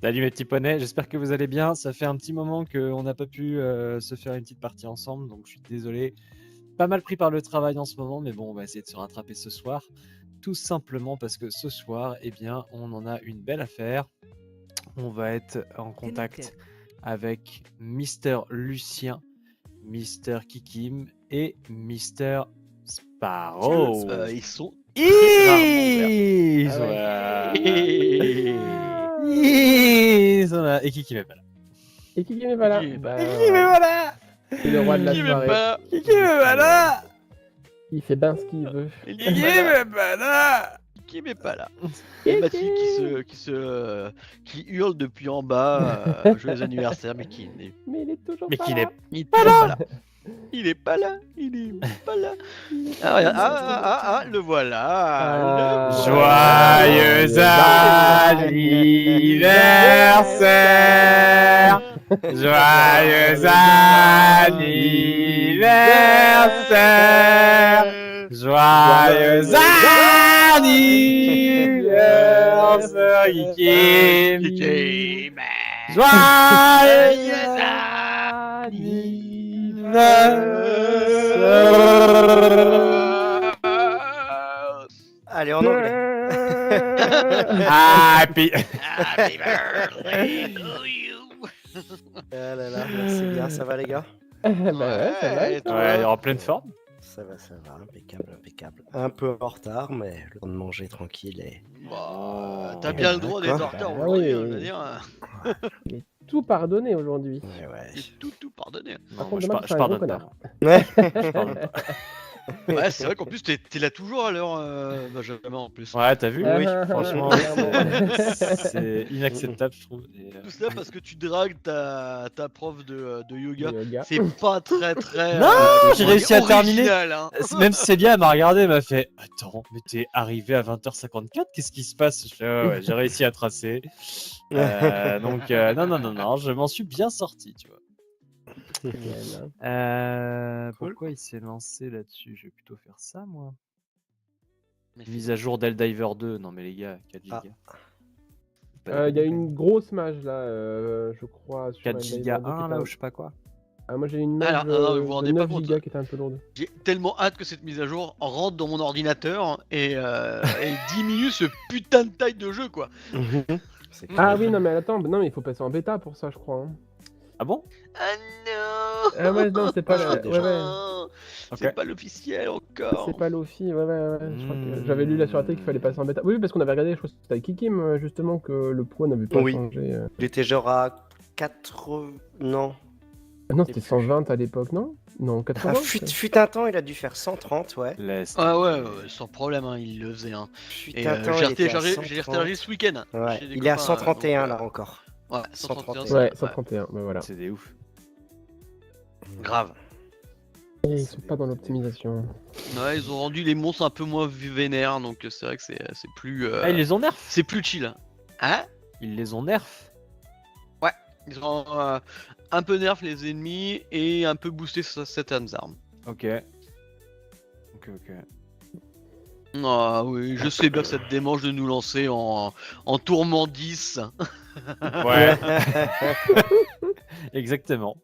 Salut mes petits poneys, j'espère que vous allez bien. Ça fait un petit moment qu'on n'a pas pu se faire une petite partie ensemble, donc je suis désolé. Pas mal pris par le travail en ce moment, mais bon, on va essayer de se rattraper ce soir. Tout simplement parce que ce soir, eh bien, on en a une belle affaire. On va être en contact avec Mister Lucien, Mister Kikim et Mister Sparrow. Ils sont Ils sont Ah là. rarement Ils sont là. Et Kikim est pas là. Et Kiki n'est pas là. Kiki n'est pas Bah, Kikim est pas là. c'est le roi de la Qui soirée. m'aime pas. Kikim est pas là. Il fait bien ce qu'il veut. Il Kikim est pas là. est pas là. Qui m'est pas là. Et Mathilde qui hurle depuis en bas. Joyeux anniversaire, mais qui n'est Mais il est toujours Mais pas qui là. n'est il est toujours pas là. Il est pas là. Il est pas là. Ah, regarde. Le voilà. Ah. Le Joyeux anniversaire. Joyeux anniversaire. Joyeux anniversaire, Kikim. Kikim. Joyeux anniversaire. Allez, en anglais. Happy. Happy birthday to you. Ah là là, merci bien, ça va les gars? Bah ouais, ça va. et toi Ouais, en pleine forme. Ça va, impeccable, impeccable. Un peu en retard, mais le temps de manger tranquille et... Bah, t'as bien le droit d'être en retard Bah aujourd'hui, oui. je veux dire. Tout pardonné aujourd'hui. Ouais. C'est tout pardonné. Non, contre, moi, dommage, je c'est un pardonne gros pas. connard. Ouais. Je pardonne pas. Ouais, c'est vrai qu'en plus, t'es là toujours à l'heure, Benjamin, en plus. Ouais, t'as vu? Oui, Franchement, clairement. c'est inacceptable, je trouve. Et, Tout ça parce que tu dragues ta prof de yoga. Le yoga. C'est pas très. Non, comment j'ai dire, réussi à terminer. original, hein. Même Célia m'a regardé, elle m'a fait attends, mais t'es arrivé à 20h54, qu'est-ce qui se passe? Je fais ouais, j'ai réussi à tracer. Donc, non, je m'en suis bien sorti, tu vois. Génial. Cool. Pourquoi il s'est lancé là-dessus? Je vais plutôt faire ça, moi. Mais Mise à jour d'Heldiver 2. Non, mais les gars, 4 Ah. gigas. Il y a une grosse mage là, je crois. Sur 4 Helldivers gigas 2 qui 1 était là, un- ou je sais pas quoi. Ah, moi j'ai une mage Alors, non, mais vous vous de rendez pas 9 compte. gigas qui était un peu lourde. J'ai tellement hâte que cette mise à jour rentre dans mon ordinateur et diminue ce putain de taille de jeu, quoi. C'est Ah clair. oui, non mais attends, non mais il faut passer en bêta pour ça, je crois. Hein. Ah bon? Ah non. Ah ouais, non, c'est pas la... déjà. ouais, ouais. C'est Ok. pas l'officiel encore. C'est pas l'offi, ouais. Je crois que Hmm. j'avais lu là sur la télé qu'il fallait passer en bêta. Oui, parce qu'on avait regardé, je crois que c'était avec Kikim, justement, que le poids n'avait pas Oui. changé. Il était genre à 80... Non. Ah non, c'était 120 à l'époque, non? Non, 80 Ah, fut un temps, il a dû faire 130, ouais. Laisse. Ah ouais, sans problème, hein, il le faisait. Hein. Fut Et un temps, j'ai il était à retéléchargé 130. ce week-end. Ouais, chez des il est à copains, 131 donc, là encore. Ouais, 131. 131. Ouais, ouais. 131, bah voilà. C'est des ouf. Grave. Et ils sont pas dans l'optimisation. Ouais, ils ont rendu les monstres un peu moins vénères, donc c'est vrai que c'est plus. Ah, ils les ont nerf. C'est plus chill. Hein? Ils les ont nerf. Ils ont un peu nerf les ennemis et un peu boosté certaines armes. Ok. Ah oui, je sais bien que ça te démange de nous lancer en tourment 10. Ouais. Exactement.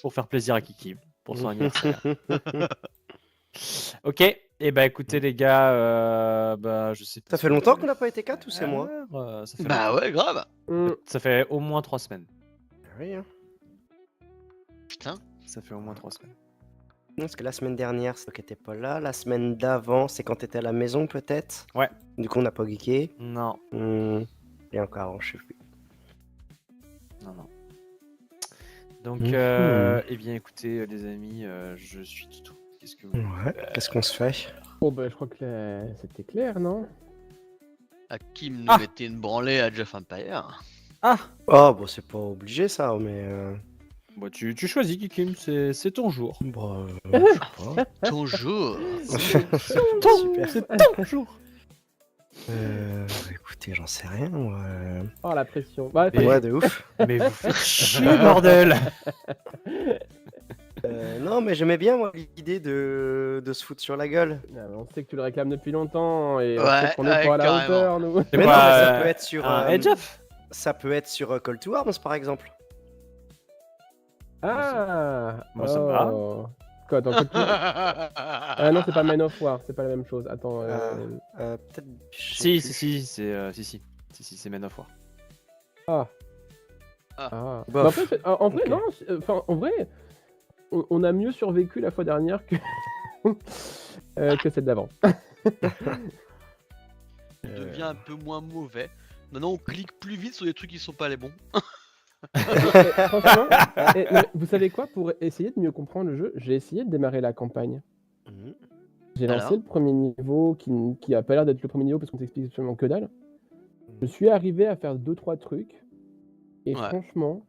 Pour faire plaisir à Kiki. Pour son anniversaire. Ok. Et bah écoutez les gars, bah je sais pas. Ça fait longtemps qu'on n'a pas été 4 ou c'est moi? Ça fait Bah ouais, grave. Ça fait au moins 3 semaines. Oui, hein. Putain. Ça fait au moins 3 semaines. Non, parce que la semaine dernière, c'est toi qui n'étais pas là. La semaine d'avant, c'est quand t'étais à la maison, peut-être. Ouais. Du coup, on n'a pas geeké. Non. Et encore avant, je sais plus. Non. Donc, Mhm. eh bien écoutez les amis, je suis tout. Qu'est-ce que vous... Ouais. Qu'est-ce qu'on se fait? Oh bah je crois que c'était clair, non? Hakim nous Ah. mettait une branlée à Jeff Empire. Ah Oh, bon, c'est pas obligé ça, mais. Bah tu choisis Kikim, c'est ton jour. Bon, je sais pas. Toujours. Super. C'est ton jour. Écoutez, j'en sais rien. Moi. Oh la pression. Bah, Et- Ouais, de ouf. Mais vous faites chier, bordel. Non, mais j'aimais bien moi l'idée de se foutre sur la gueule. on sait que tu le réclames depuis longtemps et on Ouais, sait qu'on est pas à la carrément. hauteur, nous. C'est Mais non, quoi, mais ça peut être sur. un Edge of Ça peut être sur Call to Arms par exemple. Ah Moi, ça me va. oh. Quoi, attends, Ah non, c'est pas Man of War, c'est pas la même chose. Attends. Peut-être. je sais Si, plus. c'est Man of War. Ah. Ah. Ah. Bof. Bah, après, en vrai, Ok. non. Enfin, en vrai, on a mieux survécu la fois dernière que que celle d'avant. On devient un peu moins mauvais. Maintenant, on clique plus vite sur des trucs qui sont pas les bons. Franchement, non, mais vous savez quoi? Pour essayer de mieux comprendre le jeu, j'ai essayé de démarrer la campagne. Mhm. J'ai Alors lancé le premier niveau qui a pas l'air d'être le premier niveau parce qu'on t'explique absolument que dalle. Je suis arrivé à faire 2-3 trucs et Ouais. franchement,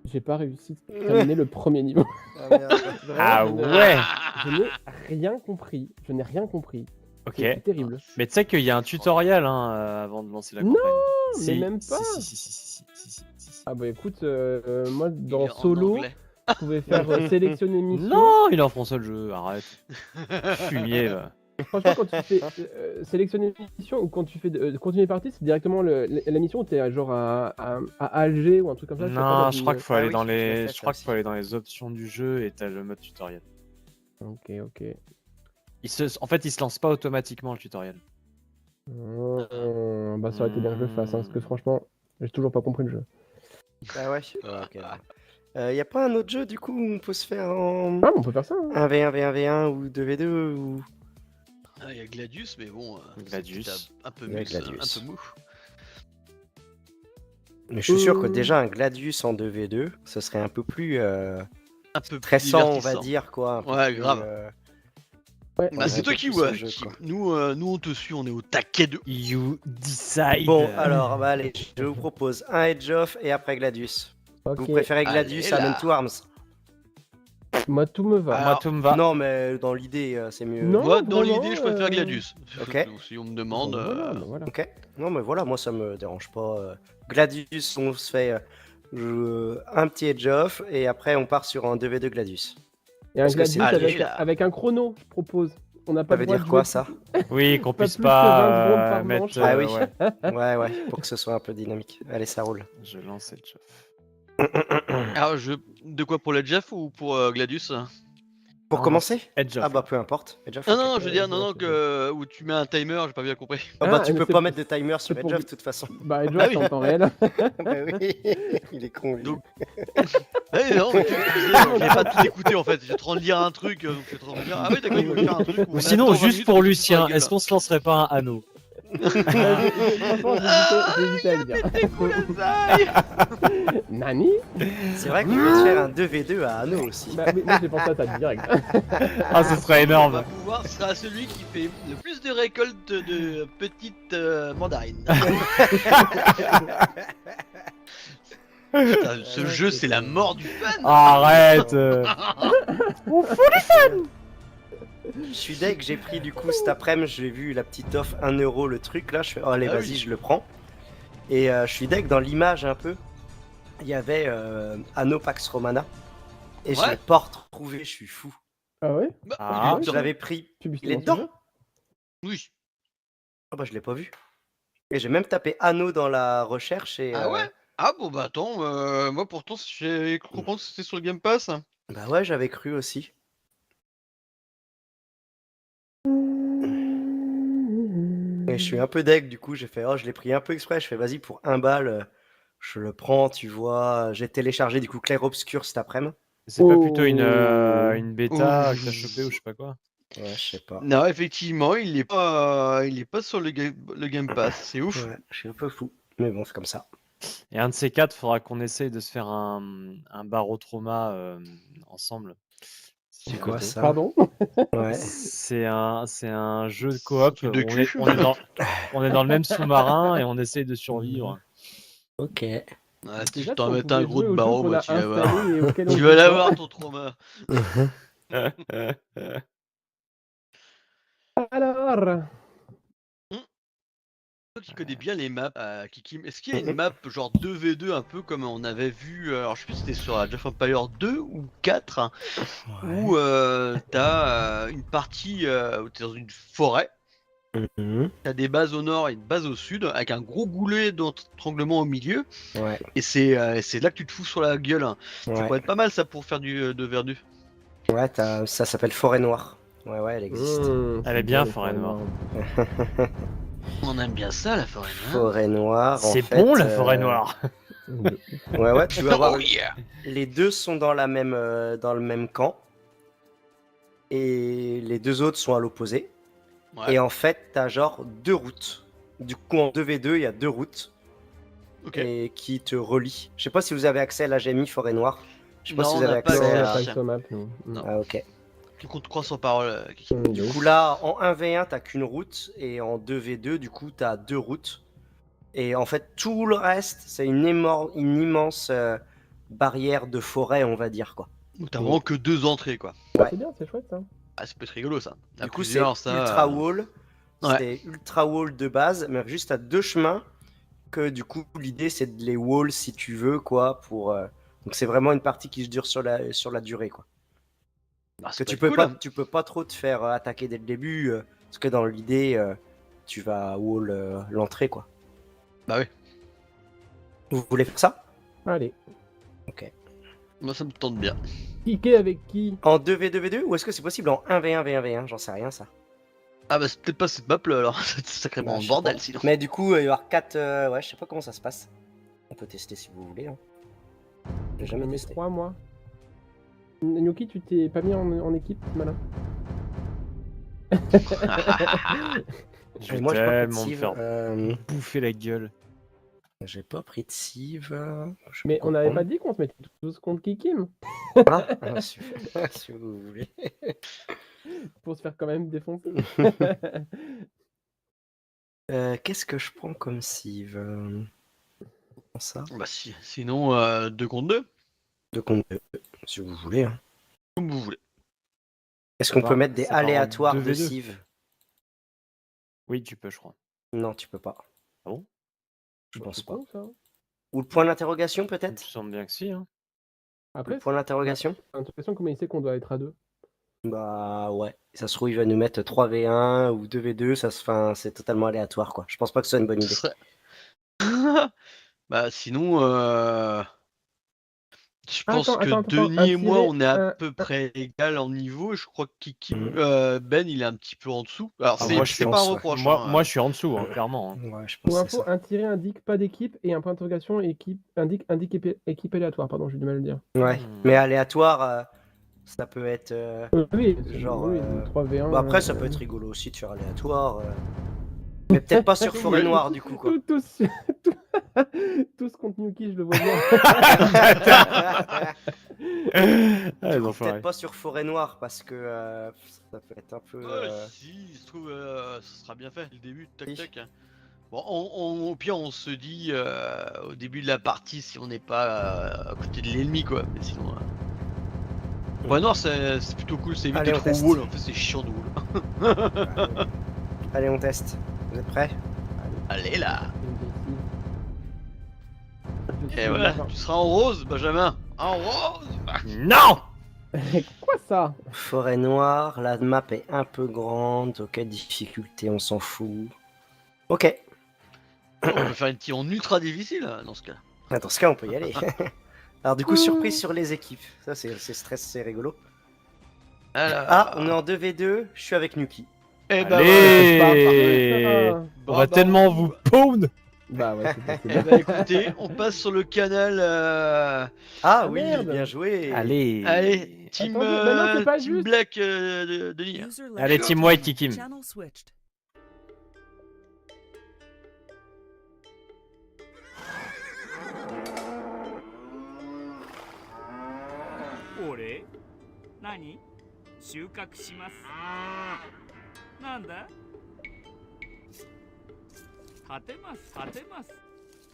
j'ai pas réussi à terminer le premier niveau. Ah, merde. Vraiment, Ah je ne- ouais. Je n'ai rien compris. Je n'ai rien compris. Ok. C'est terrible. Mais tu sais qu'il y a un tutoriel avant de lancer la Non, campagne. mais même pas. Si. Ah bah écoute, moi Il est dans en solo, anglais. je pouvais faire sélectionner mission. Non, il est en français le jeu, arrête. Fumier, va. Franchement, quand tu fais sélectionner une mission ou quand tu fais continuer partie, c'est directement la mission où t'es genre à Alger ou un truc comme ça. Non, je crois qu'il faut Ah aller oui, dans je l'ai fait, les, ça je crois qu'il aussi. faut aller dans les options du jeu et t'as le mode tutoriel. Ok. En fait, il se lance pas automatiquement le tutoriel. Bah ça aurait été bien que je le fasse, hein, parce que franchement, j'ai toujours pas compris le jeu. Ah ouais. Ok. Y a pas un autre jeu du coup où on peut se faire en Ah, mais on peut faire ça. Hein. 1v1, V1, ou 2v2 ou. Il y a Gladius, mais bon. Gladius. c'est un peu Il y a mou. Gladius. Un peu mou. Mais je suis sûr que déjà un Gladius en 2v2, ce serait un peu plus Un peu plus stressant, on va divertissant. dire quoi. un peu Ouais, plus, grave. Ouais. Bah, c'est un toi peu qui plus vois. au jeu, quoi. Nous, on te suit, on est au taquet de. You decide. Bon, alors, bah, allez, je vous propose un Edge of et après Gladius. Ok. Vous préférez Gladius Allez, à là. Man to Arms? Moi, tout me va. Moi, tout me va. Non, mais dans l'idée, c'est mieux. Non. Moi, dans vraiment, l'idée, je préfère Gladius. Ok. Si on me demande. Voilà. Ok. Non, mais voilà, moi ça me dérange pas. Gladius, on se fait un petit Edge of et après on part sur un 2v2 Gladius. Et un Parce que Gladius c'est- Allez, avec, là. avec un chrono, je propose. On n'a pas Ça veut le droit dire de quoi jouer ça? Oui, qu'on Pas puisse plus que 20 secondes pas par mettre. manche. Ah oui. Ouais. Ouais, pour que ce soit un peu dynamique. Allez, ça roule. Je lance le jeu. Alors, de quoi pour le Jeff ou pour Gladius? Pour Non, commencer? Edge of. Ah bah peu importe. Edge of, Non, ok. non, je veux dire, Edge non, of, que où tu mets un timer, j'ai pas bien compris. Ah bah Ah, tu peux c'est- pas mettre de timer sur c'est Edge pour- of de toute façon. Bah, Edge Ah of, oui. c'est en temps réel. Bah oui, il est con lui. Donc- Eh non, mais j'ai pas tout écouté en fait, j'ai trop de lire un truc, donc je suis en train de dire, ah oui d'accord, il veut faire un truc. Ou sinon, juste pour Lucien, est-ce qu'on se lancerait pas un anneau? Franchement, j'hésitais à le dire. Nani? C'est vrai qu'on peut se faire un 2v2 à Anneau aussi. Bah, oui, moi j'ai pensé à ça direct. Ah, ce serait On va énorme. pouvoir, ce sera celui qui fait le plus de récoltes de petites mandarines. Putain, ce jeu c'est la mort du fun. Arrête. Je suis deg, j'ai pris du coup cet après-midi, j'ai vu la petite offre 1 euro le truc là, je fais oh, allez Ah vas-y oui. je le prends. Et je suis deg dans l'image un peu, il y avait Anno Pax Romana. Et je Ouais. l'ai pas retrouvé, je suis fou. Ah ouais? Bah, Ah. il est Je dedans. l'avais pris. Tu Il est dedans? Oui. Ah bah je l'ai pas vu. Et j'ai même tapé Anno dans la recherche et... Ah ouais. Ah bon bah attends, moi pourtant j'ai cru comprendre que c'était sur le Game Pass. Bah ouais j'avais cru aussi. Et je suis un peu deg du coup, j'ai fait oh je l'ai pris un peu exprès, je fais vas-y pour 1 balle, je le prends, tu vois. J'ai téléchargé du coup Clair Obscur cet après-midi. C'est pas plutôt une Oh. bêta Oh. que t'as chopé ou je sais pas quoi? Ouais je sais pas. Non effectivement, il est pas sur le Game Pass, c'est ouf. Ouais, je suis un peu fou. Mais bon c'est comme ça. Et un de ces quatre, faudra qu'on essaye de se faire un barotrauma ensemble. Si C'est tu quoi veux. ça? Pardon? Ouais. C'est un jeu de coop. C'est un truc de On cul. est, on est dans le même sous-marin et on essaye de survivre. Ok. Ouais, si Déjà, tu t'en si on mets un pouvait gros jouer de au jeu barreau, qu'on bah, a tu vas voir. installé et auquel on Tu joue vas pas. l'avoir ton trauma. Alors, Toi qui connais bien les maps, Kikim, est-ce qu'il y a une map genre 2v2 un peu comme on avait vu, alors je sais plus si c'était sur Age of Empire 2 ou 4, hein, où t'as une partie où t'es dans une forêt Mhm. T'as des bases au nord et une base au sud, avec un gros goulet d'étranglement au milieu. Ouais, Et c'est là que tu te fous sur la gueule. Hein. Ça ouais. pourrait être pas mal ça pour faire de Verdu. Ouais, ça s'appelle Forêt Noire. Ouais, elle existe. Elle est bien, Forêt Noire. On aime bien ça la forêt noire. Forêt Noire, en C'est fait. bon la Forêt Noire. Ouais, tu vas voir. Oh yeah. Les deux sont dans dans le même camp. Et les deux autres sont à l'opposé. Ouais, Et en fait, t'as genre 2 routes. Du coup, en 2v2, il y a 2 routes. ok. Et qui te relient. Je sais pas si vous avez accès à la GMI Forêt Noire. Je sais pas Non, si vous on avez n'a pas Non, accès on accès n'a à. pas à- accès aux maps, non. Non. Ah, ok. Donc on te croit sur parole, Kiki. De Du ouf. coup, là, en 1v1, t'as qu'une route. Et en 2v2, du coup, t'as 2 routes. Et en fait, tout le reste, c'est une immense barrière de forêt, on va dire, quoi. Donc t'as vraiment que 2 entrées quoi. Bah, c'est bien, c'est chouette ça. Ah, ça peut être rigolo ça. À Du coup, c'est plusieurs, ça. ultra wall. Ouais. C'est ultra wall de base, mais juste à 2 chemins. Que du coup, l'idée, c'est de les wall si tu veux, quoi. Donc, c'est vraiment une partie qui se dure sur la durée, quoi. Ah, Parce ça que peut être cool. tu peux pas trop te faire attaquer dès le début. Parce que dans l'idée, tu vas wall l'entrée, quoi. Bah oui. Vous voulez faire ça? Allez. Moi ça me tente bien. Kicker avec qui? En 2v2v2 ou est-ce que c'est possible en 1v1v1v1? J'en sais rien, ça. Ah bah c'est peut-être pas cette map là alors. C'est sacrément Bah, un je sais bordel pas. sinon. Mais du coup, il va y avoir 4. Ouais, je sais pas comment ça se passe. On peut tester si vous voulez. Hein. J'ai Je jamais mets testé. 3 moi. Nuki, tu t'es pas mis en équipe, malin? Je Et vais moi, j'ai pas pris de tellement me cive. faire bouffer la gueule. J'ai pas pris de cive. Je Mais peux on n'avait pas comprendre. dit qu'on se mettait tous contre Kikim Ah, si vous voulez. pour se faire quand même défoncer. Qu'est-ce que je prends comme cive? Ça. Bah sinon 2 contre 2, 2 contre 2, si vous voulez. Hein. comme vous voulez. Est-ce qu'on part- peut mettre des ça part en aléatoires de 2v2. cive? Oui, tu peux, je crois. Non, tu peux pas. Ah bon? Je Bah, pense c'est pas. con, ça. Ou le point d'interrogation, Il me peut-être? semble bien que si. Hein. Après, Le point d'interrogation? j'ai l'impression comment il sait qu'on doit être à 2. Bah ouais. Ça se trouve, il va nous mettre 3v1 ou 2v2. C'est totalement aléatoire, quoi. Je pense pas que ce soit une bonne Ce idée. serait- Bah sinon je pense Attends, que attends, Denis et moi tirer, on est à peu près égal en niveau. Je crois que Kiki, Ben il est un petit peu en dessous. Alors Ah, c'est moi, c'est je pas un pense, ouais. reproche. Moi, hein. moi, je suis en dessous, hein, clairement. Hein. Ouais, je pense Pour que c'est info, ça. un tiré indique pas d'équipe et un point d'interrogation indique équipe aléatoire, pardon, j'ai du mal à le dire. Ouais. Mais aléatoire, ça peut être. Oui, Genre, oui, 3v1. Bon, après, ça peut être rigolo aussi de faire aléatoire. Mais peut-être pas sur Forêt Oui. Noire, du coup, quoi. Tous contre Nuki, je le vois bien. Ah, les enfoirés. Peut-être pas sur Forêt Noire parce que ça peut être un peu. Si, je trouve ça sera bien fait le début, tac Si. tac. Bon, au pire on se dit au début de la partie si on n'est pas à côté de l'ennemi quoi. Mais sinon. Ouais, Noir c'est plutôt cool, c'est évite Allez, de on trop teste. wall, en fait c'est chiant de wall. Allez, on teste. Vous êtes prêts? Allez là. Je Et suis voilà, marin. tu seras en rose, Benjamin. En rose. Non! Quoi ça? Forêt Noire, la map est un peu grande. Ok, difficulté, on s'en fout. Ok. On peut faire une petite en ultra difficile dans ce cas. Dans ce cas, on peut y aller. Alors, du coup, surprise sur les équipes. Ça, c'est stress, c'est rigolo. Alors, Ah, on est en 2v2. Je suis avec Nuki. et bah Allez! voilà. On va tellement vous pawn! Bah ouais, c'est Eh bah écoutez, on passe sur le canal. Ah oui, merde. bien joué. Allez! Allez, team, Attendez, bah non, c'est pas team juste. Black Denis. Allez, Team White, Kikim. Channel switched. Ore? Nani? 収穫します。なんだ？立てます。立てます。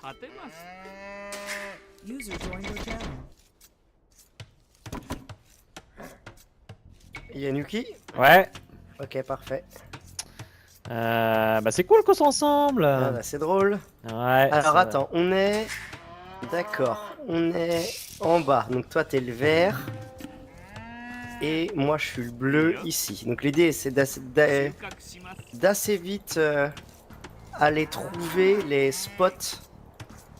立てます。 User joined your channel. Il y a Nuki? Ouais. Ok, parfait. Bah c'est cool qu'on soit ensemble. Ah, bah, c'est drôle. Ouais. Alors ça va. attends, on est. D'accord, on est en bas. Donc toi, t'es le vert. Et moi je suis le bleu ici. Donc l'idée c'est d'assez vite aller trouver les spots,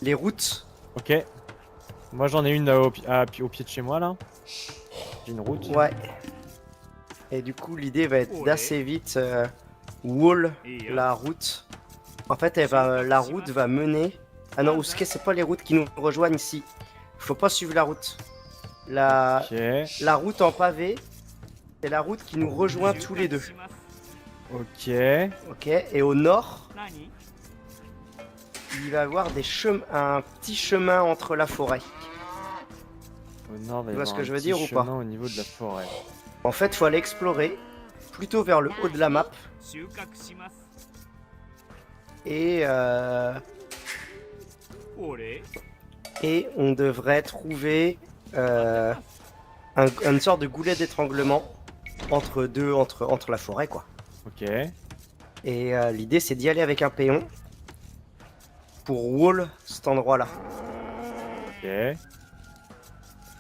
les routes. Ok. Moi j'en ai une au pied de chez moi là. J'ai une route. Ouais. Et du coup l'idée va être d'assez vite wall la route. En fait la route va mener... Ah non, c'est pas les routes qui nous rejoignent ici. Faut pas suivre la route. Ok. La route en pavé, c'est la route qui nous rejoint tous les deux. Ok. Ok. Et au nord, il va y avoir un petit chemin entre la forêt. Au nord, il va y Tu vois ce avoir que un je veux petit dire ou pas? chemin au niveau de la forêt. En fait, faut aller explorer plutôt vers le haut de la map. Et on devrait trouver une sorte de goulet d'étranglement entre la forêt, quoi. Ok. Et l'idée, c'est d'y aller avec un péon pour wall cet endroit-là. Ok.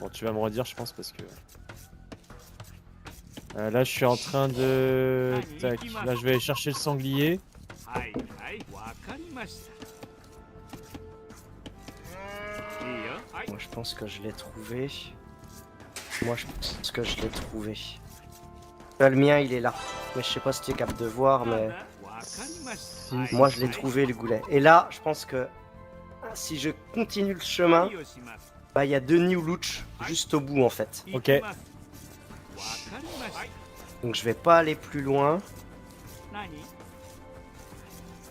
Bon, tu vas me redire, je pense, parce que... là, je suis en train de... Tac. Là, je vais aller chercher le sanglier. Moi, je pense que je l'ai trouvé. Le mien, il est là. Mais je sais pas si tu es capable de voir, mais moi, je l'ai trouvé, le goulet. Et là, je pense que si je continue le chemin, bah, il y a deux New Luch juste au bout, en fait. Ok. Donc, je vais pas aller plus loin.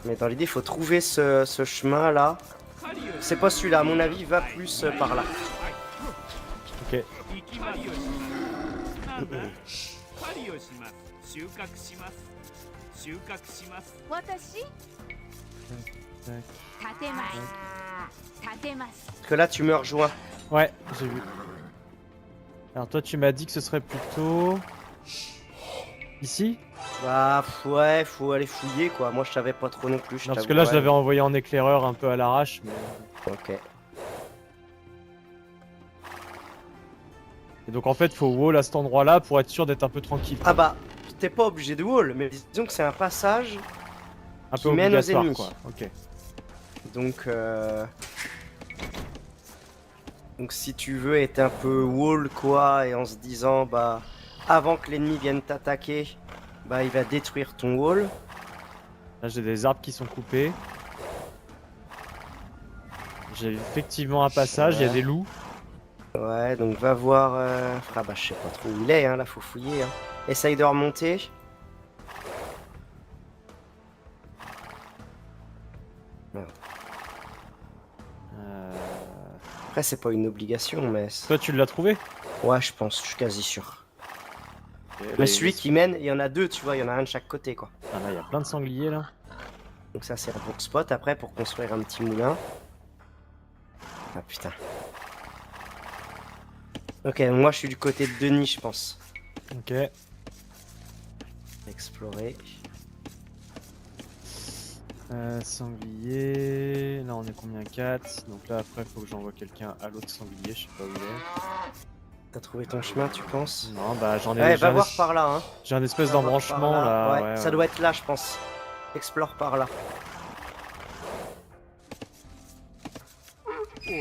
Mais dans l'idée, il faut trouver ce chemin-là. C'est pas celui-là, à mon avis, va plus par là. Ok. Parce que là, tu me rejoins. Ouais, j'ai vu. Alors toi, tu m'as dit que ce serait plutôt... Ici? Bah, ouais, faut aller fouiller, quoi. Moi, je savais pas trop non plus. Non, parce que là, je l'avais envoyé en éclaireur un peu à l'arrache, mais... Ok. Et donc, en fait, faut wall à cet endroit-là pour être sûr d'être un peu tranquille. Ah bah, t'es pas obligé de wall, mais disons que c'est un passage un qui peu mène aux obligatoire, ennemis. quoi. Ok. Donc si tu veux être un peu wall, quoi, et en se disant, bah, avant que l'ennemi vienne t'attaquer, bah, il va détruire ton wall. Là, j'ai des arbres qui sont coupés. J'ai effectivement un passage, il y a des loups. Ouais, donc va voir... Ah bah, je sais pas trop où il est, hein, là, faut fouiller. Hein. Essaye de remonter. Après, c'est pas une obligation, mais... Toi, tu l'as trouvé? Ouais, je pense, je suis quasi sûr. Et là, Mais celui qui mène, il y en a deux, tu vois, il y en a un de chaque côté, quoi. Ah, là, il y a plein de sangliers, là. Donc ça, c'est un bon spot, après, pour construire un petit moulin. Ah, putain. Ok, moi, je suis du côté de Denis, je pense. Ok. Explorer. Sanglier... Là, on est combien? 4. Donc là, après, faut que j'envoie quelqu'un à l'autre sanglier, je sais pas où il est. T'as trouvé ton chemin, tu penses? Non, bah, j'en ai... Ouais, j'ai va un voir es- par là, hein. J'ai un espèce Va voir d'embranchement, par là. Ouais, ouais, ça ouais. doit être là, je pense. Explore par là. Je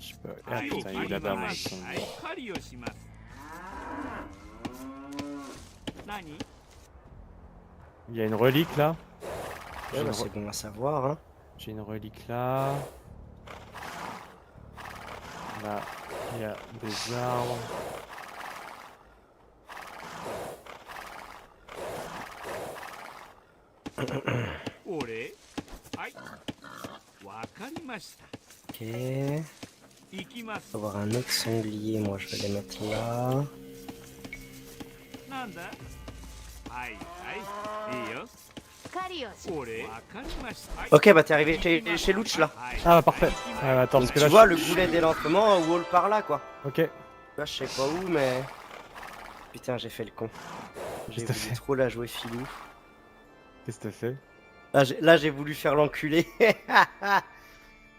sais pas... Ah, putain, il est là-bas, mon sanglier. Il y a une relique, là. Ouais, bah, c'est bon à savoir, hein. J'ai une relique là. Là, il y a des arbres. Ok. On va avoir un autre sanglier, moi je vais les mettre là. Ok, bah t'es arrivé chez Luch là. Ah, bah, parfait. Attends, parce Donc, que tu là, vois le goulet d'élentrement, wall par là, quoi. Ok. Là, je sais pas où, mais... Putain, j'ai fait le con. J'ai Qu'est-ce que t'as voulu fait trop la jouer filou. Qu'est-ce que t'as fait? Là, j'ai voulu faire l'enculé.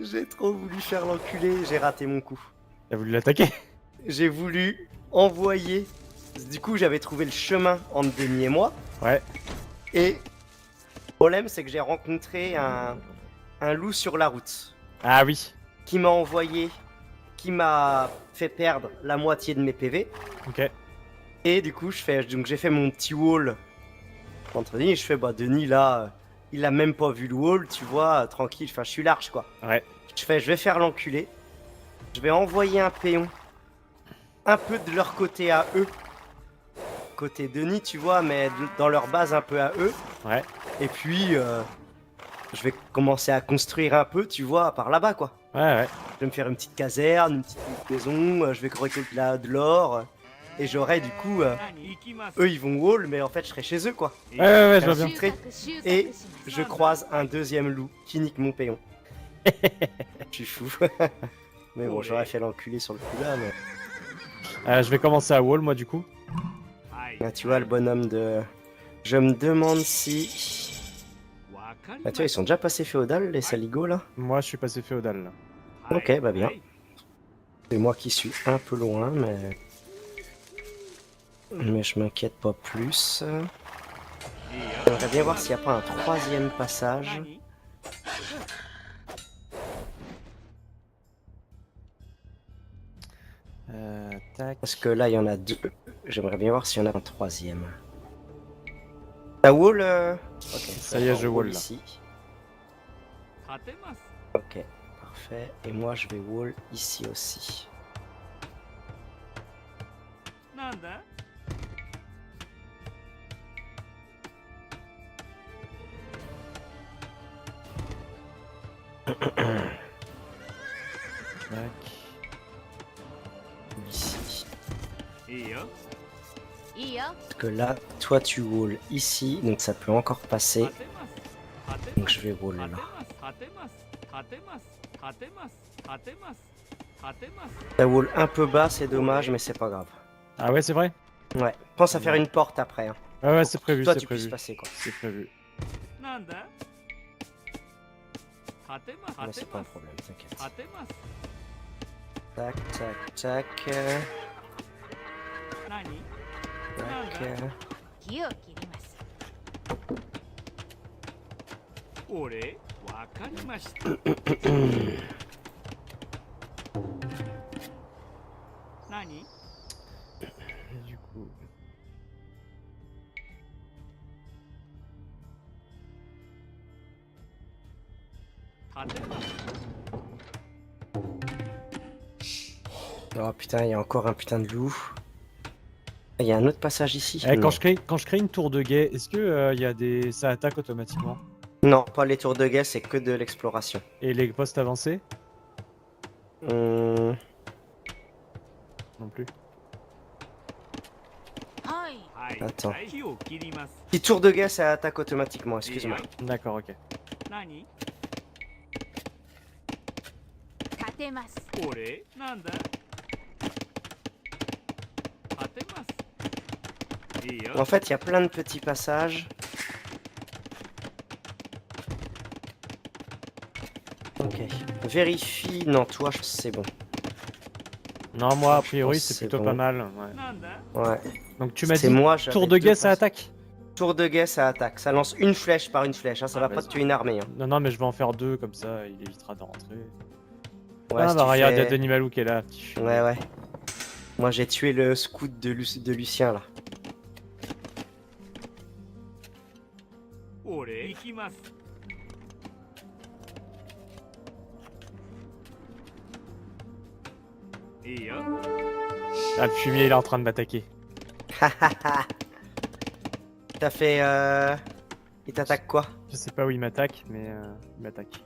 J'ai trop voulu faire l'enculé, j'ai raté mon coup. T'as voulu l'attaquer? J'ai voulu envoyer. Du coup, j'avais trouvé le chemin entre Denis et moi. Ouais. Et le problème, c'est que j'ai rencontré un loup sur la route Ah oui. qui m'a envoyé, qui m'a fait perdre la moitié de mes PV. Ok. Et du coup, j'ai fait mon petit wall entre Denis. Et je fais, bah, Denis, là, il a même pas vu le wall, tu vois, tranquille. Enfin, je suis large, quoi. Ouais. Je vais faire l'enculé. Je vais envoyer un péon un peu de leur côté à eux. Côté Denis, tu vois, mais dans leur base un peu à eux. Ouais. Et puis, je vais commencer à construire un peu, tu vois, par là-bas, quoi. Ouais, ouais. Je vais me faire une petite caserne, une petite maison, je vais récolter de l'or. Et j'aurai, du coup, eux, ils vont wall, mais en fait, je serai chez eux, quoi. Ouais, ouais, ouais, je vois bien. Infiltré. Et je croise un deuxième loup qui nique mon péon. Je suis fou. Mais bon, j'aurais fait l'enculé sur le coup là, mais... Je vais commencer à wall, moi, du coup. Ah, tu vois, le bonhomme de... Je me demande si... Ah, tu vois, ils sont déjà passés féodal, les saligots, là. Moi, je suis passé féodal, là. Ok, bah bien. C'est moi qui suis un peu loin, mais... Mais je m'inquiète pas plus. J'aimerais bien voir s'il n'y a pas un troisième passage. Tac. Parce que là, il y en a deux. J'aimerais bien voir s'il y en a un troisième. T'as wall Ok, Ça y est, je wall, là. ici. Ok, parfait. Et moi, je vais wall ici aussi. Tac. Ici. Parce que là, toi, tu wall ici, donc ça peut encore passer. Donc je vais wall là. Ça wall un peu bas, c'est dommage, mais c'est pas grave. Ah ouais, c'est vrai? Ouais, pense à faire une porte après. Hein. Ouais, ouais, c'est prévu, Toi, c'est tu puisses prévu. passer, quoi. C'est prévu. Mais c'est pas un problème, t'inquiète. Tac, tac, tac. Tac. 木を切ります。俺わかりました。何？ Et du coup... Oh putain, il y a encore un putain de loup. Il y a un autre passage ici. Eh, Non. quand je crée une tour de guet, est-ce que y a des... ça attaque automatiquement? Non, pas les tours de guet, c'est que de l'exploration. Et les postes avancés? Hum, Non plus. はい。はい。 Attends. 木を切ります。 Si tour de guet, ça attaque automatiquement, excuse-moi. D'accord, ok. 何？立てます。俺なんだ？立てます。いいよ。 En fait, il y a plein de petits passages. Ok. Vérifie. Non, toi, c'est bon. Non, moi, a Je priori, pense c'est que c'est plutôt bon. pas mal. Ouais. なんだ？ Ouais. Donc tu m'as C'est dit, moi, j'avais tour de deux guet, ça passages. attaque? Tour de guet, ça attaque. Ça lance une flèche par une flèche. Hein. Ça Ah, va pas vas-y. te tuer une armée. Hein. Non, non, mais je vais en faire deux, comme ça, il évitera de rentrer. Ouais, Ah si bah tu regarde, il y a fais- Denis Malou qui est là. petit chou. Ouais, ouais. Moi, j'ai tué le scout de Lucien, là. 俺行きます。いいよ。 Ah, le fumier, il est en train de m'attaquer. T'as fait... Il t'attaque quoi? Je sais pas où il m'attaque, mais il m'attaque.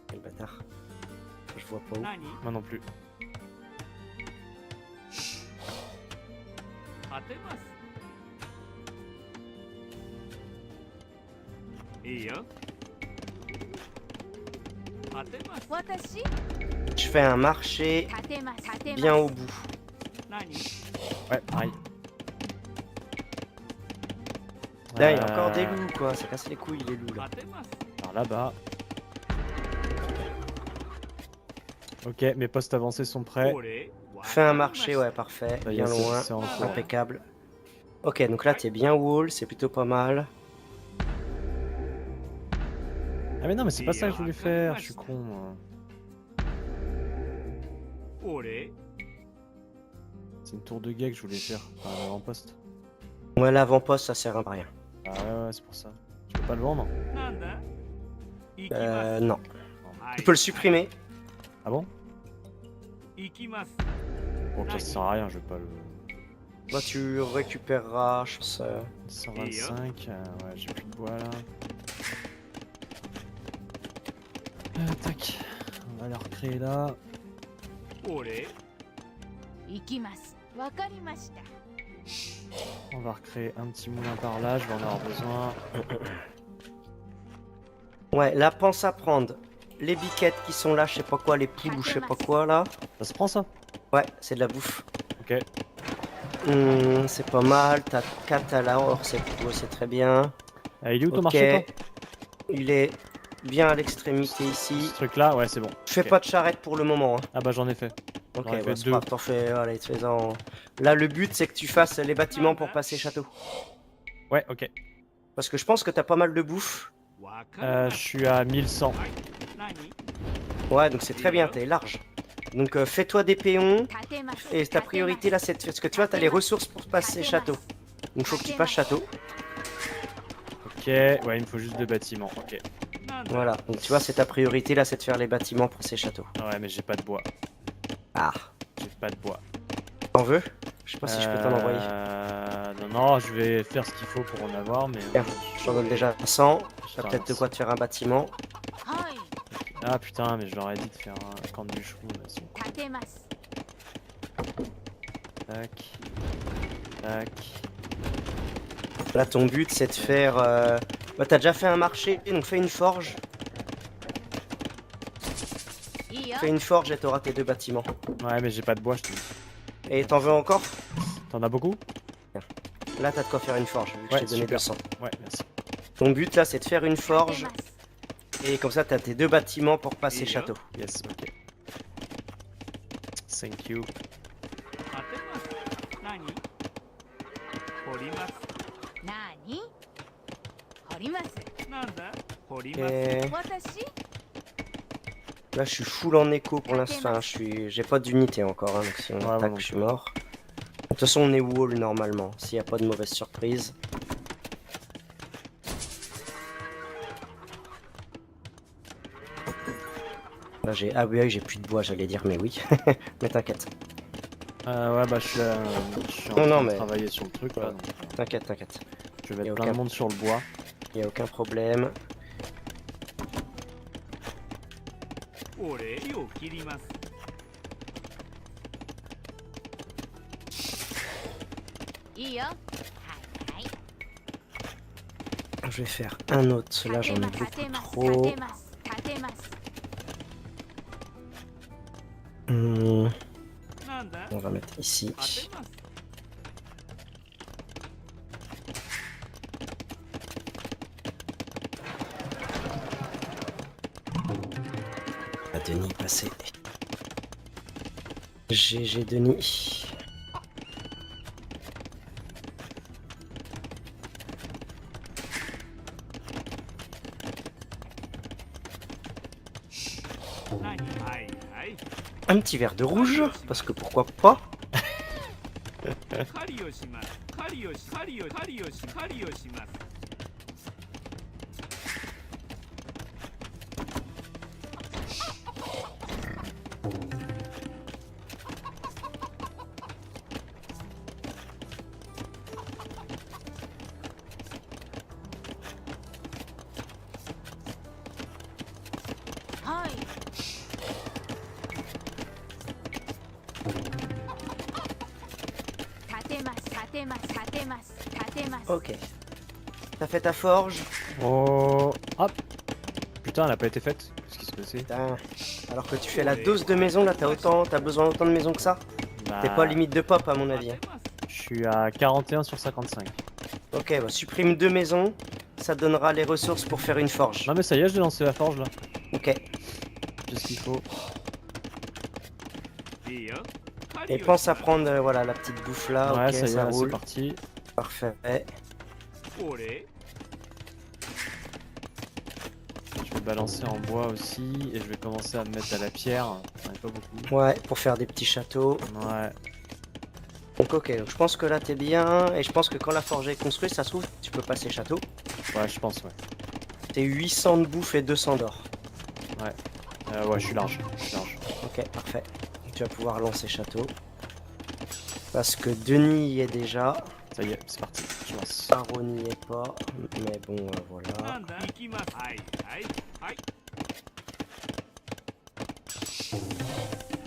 Quel bâtard. Je vois pas où. 何？ Moi non plus. 立てます。いいよ。立てます。私 Je fais un marché 立てます。立てます。 bien au bout. 何？ Ouais, pareil. Là, il y a encore des loups, quoi. Ça casse les couilles, les loups, là. 立てます。 Par là-bas. Ok, mes postes avancés sont prêts. Fais un marché, ouais, parfait. Ça y est, Bien loin. c'est en cours. Impeccable. Ok, donc là, t'es bien wall, c'est plutôt pas mal. Ah mais non, mais c'est pas ça que je voulais faire, je suis con. Moi. C'est une tour de guet que je voulais faire, enfin, un avant-poste. Ouais, l'avant-poste, ça sert à rien. Ah ouais, c'est pour ça. Tu peux pas le vendre? Non. Tu peux le supprimer. Ah bon? Bon, ça sert à rien, je vais pas le... Bah, tu récupéreras, je sais. 125, ouais, j'ai plus de bois là. Tac, on va le recréer là. 行きますわかりました On va recréer un petit moulin par là, je vais en avoir besoin. Ouais, là, pense à prendre les biquettes qui sont là, je sais pas quoi, les poules ou je sais pas quoi là. Ça se prend ça? Ouais, c'est de la bouffe. Ok. C'est pas mal, t'as 4 à la hors, c'est très bien. Ah, il est où ton Ok. marché toi? Il est bien à l'extrémité ici. Ce truc là, ouais c'est bon. Je fais Ok. pas de charrette pour le moment. Hein. Ah bah j'en ai fait. Ok, J'en ai bah, fait c'est deux. pas grave, t'en fais, allez, fais-en. Là, le but, c'est que tu fasses les bâtiments pour passer château. Ouais, ok. Parce que je pense que t'as pas mal de bouffe. Je suis à 1100. Ouais, donc c'est très bien, t'es large. Donc fais-toi des péons. 立てます Et ta priorité là, c'est de... Parce que tu vois, t'as les ressources pour passer château. Donc faut que tu passes château. Ok, ouais, il me faut juste 2 bâtiments. Ok. Voilà, donc tu vois, c'est ta priorité là, c'est de faire les bâtiments pour ces châteaux. Ouais, mais j'ai pas de bois. Ah, J'ai pas de bois. t'en veux? Je sais pas si je peux t'en envoyer. Non, non, je vais faire ce qu'il faut pour en avoir, mais... Tiens, je t'en donne déjà 100. T'as Putain, peut-être de quoi te faire un bâtiment. はい Ah putain, mais je leur ai dit de faire un camp de bûcheron. Là, c'est bon. 立てます Tac. Tac. Là, ton but, c'est de faire... Bah, t'as déjà fait un marché, donc fais une forge. いいよ Fais une forge et t'auras tes 2 bâtiments. Ouais, mais j'ai pas de bois, je te dis. Et t'en veux encore? T'en as beaucoup? Là, t'as de quoi faire une forge, vu que Ouais, je t'ai donné super. 200. Ouais, merci. Ton but, là, c'est de faire une 立て forge. ます Et comme ça, t'as tes 2 bâtiments pour passer château. Yes, ok. Thank you. なーに掘ります Et 私 là, je suis full en écho pour l'instant. Enfin, j'ai pas d'unité encore, hein, donc si on Ouais, moi attaque, non je suis plus. mort. De toute façon, on est wall normalement, s'il n'y a pas de mauvaise surprise. Là, ah oui, j'ai plus de bois, j'allais dire, mais oui. Mais t'inquiète, Ouais, bah je suis en Non, train non, de mais- travailler sur le truc là, Ouais. donc t'inquiète, t'inquiète. je vais Y a mettre plein aucun- de monde sur le bois. Y a aucun problème. いいよはいはい Je vais faire un autre. Là, 立 j'en て ai ます立て beaucoup ます trop. 立てます立てます On va mettre ici. Ah, Denis est passé. GG Denis. Un petit verre de rouge, parce que pourquoi pas? 狩りをします狩りをし狩りを狩りをし狩りをします はい 立てます立てます立てます立てます Ok. T'as fait ta forge? Oh, hop. Putain, elle a pas été faite. Qu'est-ce qui se passait? Putain. Alors que tu fais la dose de maison, là, t'as besoin d'autant de maisons que ça? T'es Bah, pas limite de pop, à mon avis. Hein. je suis à 41 sur 55. Ok, bah, supprime 2 maisons, ça te donnera les ressources pour faire une forge. Non mais ça y est, j'ai lancé la forge là. Ok. J'ai ce qu'il faut. いいよ。 Et pense à prendre voilà, la petite bouffe là. Ouais, Ok, ça y est, ça là, c'est roule. parti. Parfait. 俺 Je vais balancer en bois aussi et je vais commencer à me mettre à la pierre. J'en ai pas beaucoup. Ouais, pour faire des petits châteaux. Ouais. Donc ok, donc je pense que là t'es bien. Et je pense que quand la forge est construite, ça se trouve, tu peux passer château. Ouais, je pense, ouais. T'es 800 de bouffe et 200 d'or. Ouais, je suis large. Ok, parfait. Donc, tu vas pouvoir lancer château. Parce que Denis y est déjà. Ça y est, c'est parti. Je lance. Paro n'y est pas. Mais bon, voilà. なんだ行きます。はいはいはい。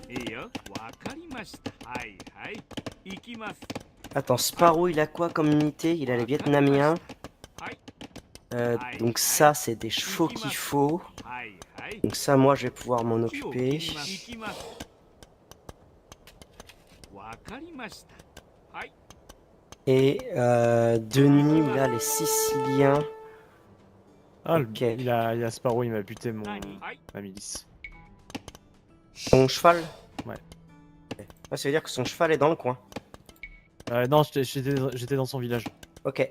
いいよ。わかりました。はいはい。行きます。 Attends, Sparrow, il a quoi comme unité? Il a les Vietnamiens. はい Donc ça, c'est des chevaux qu'il faut. はいはい。 Donc ça, moi, je vais pouvoir m'en 木を occuper. 切ります。行きます。わかりました。はい。 Et Denis, il a les Siciliens. Ah, Ok. il y a Sparrow, il m'a buté 何はい。 ma milice. Son cheval? Ouais. Ok. Ah, ça veut dire que son cheval est dans le coin. Non, j'étais dans son village. Ok.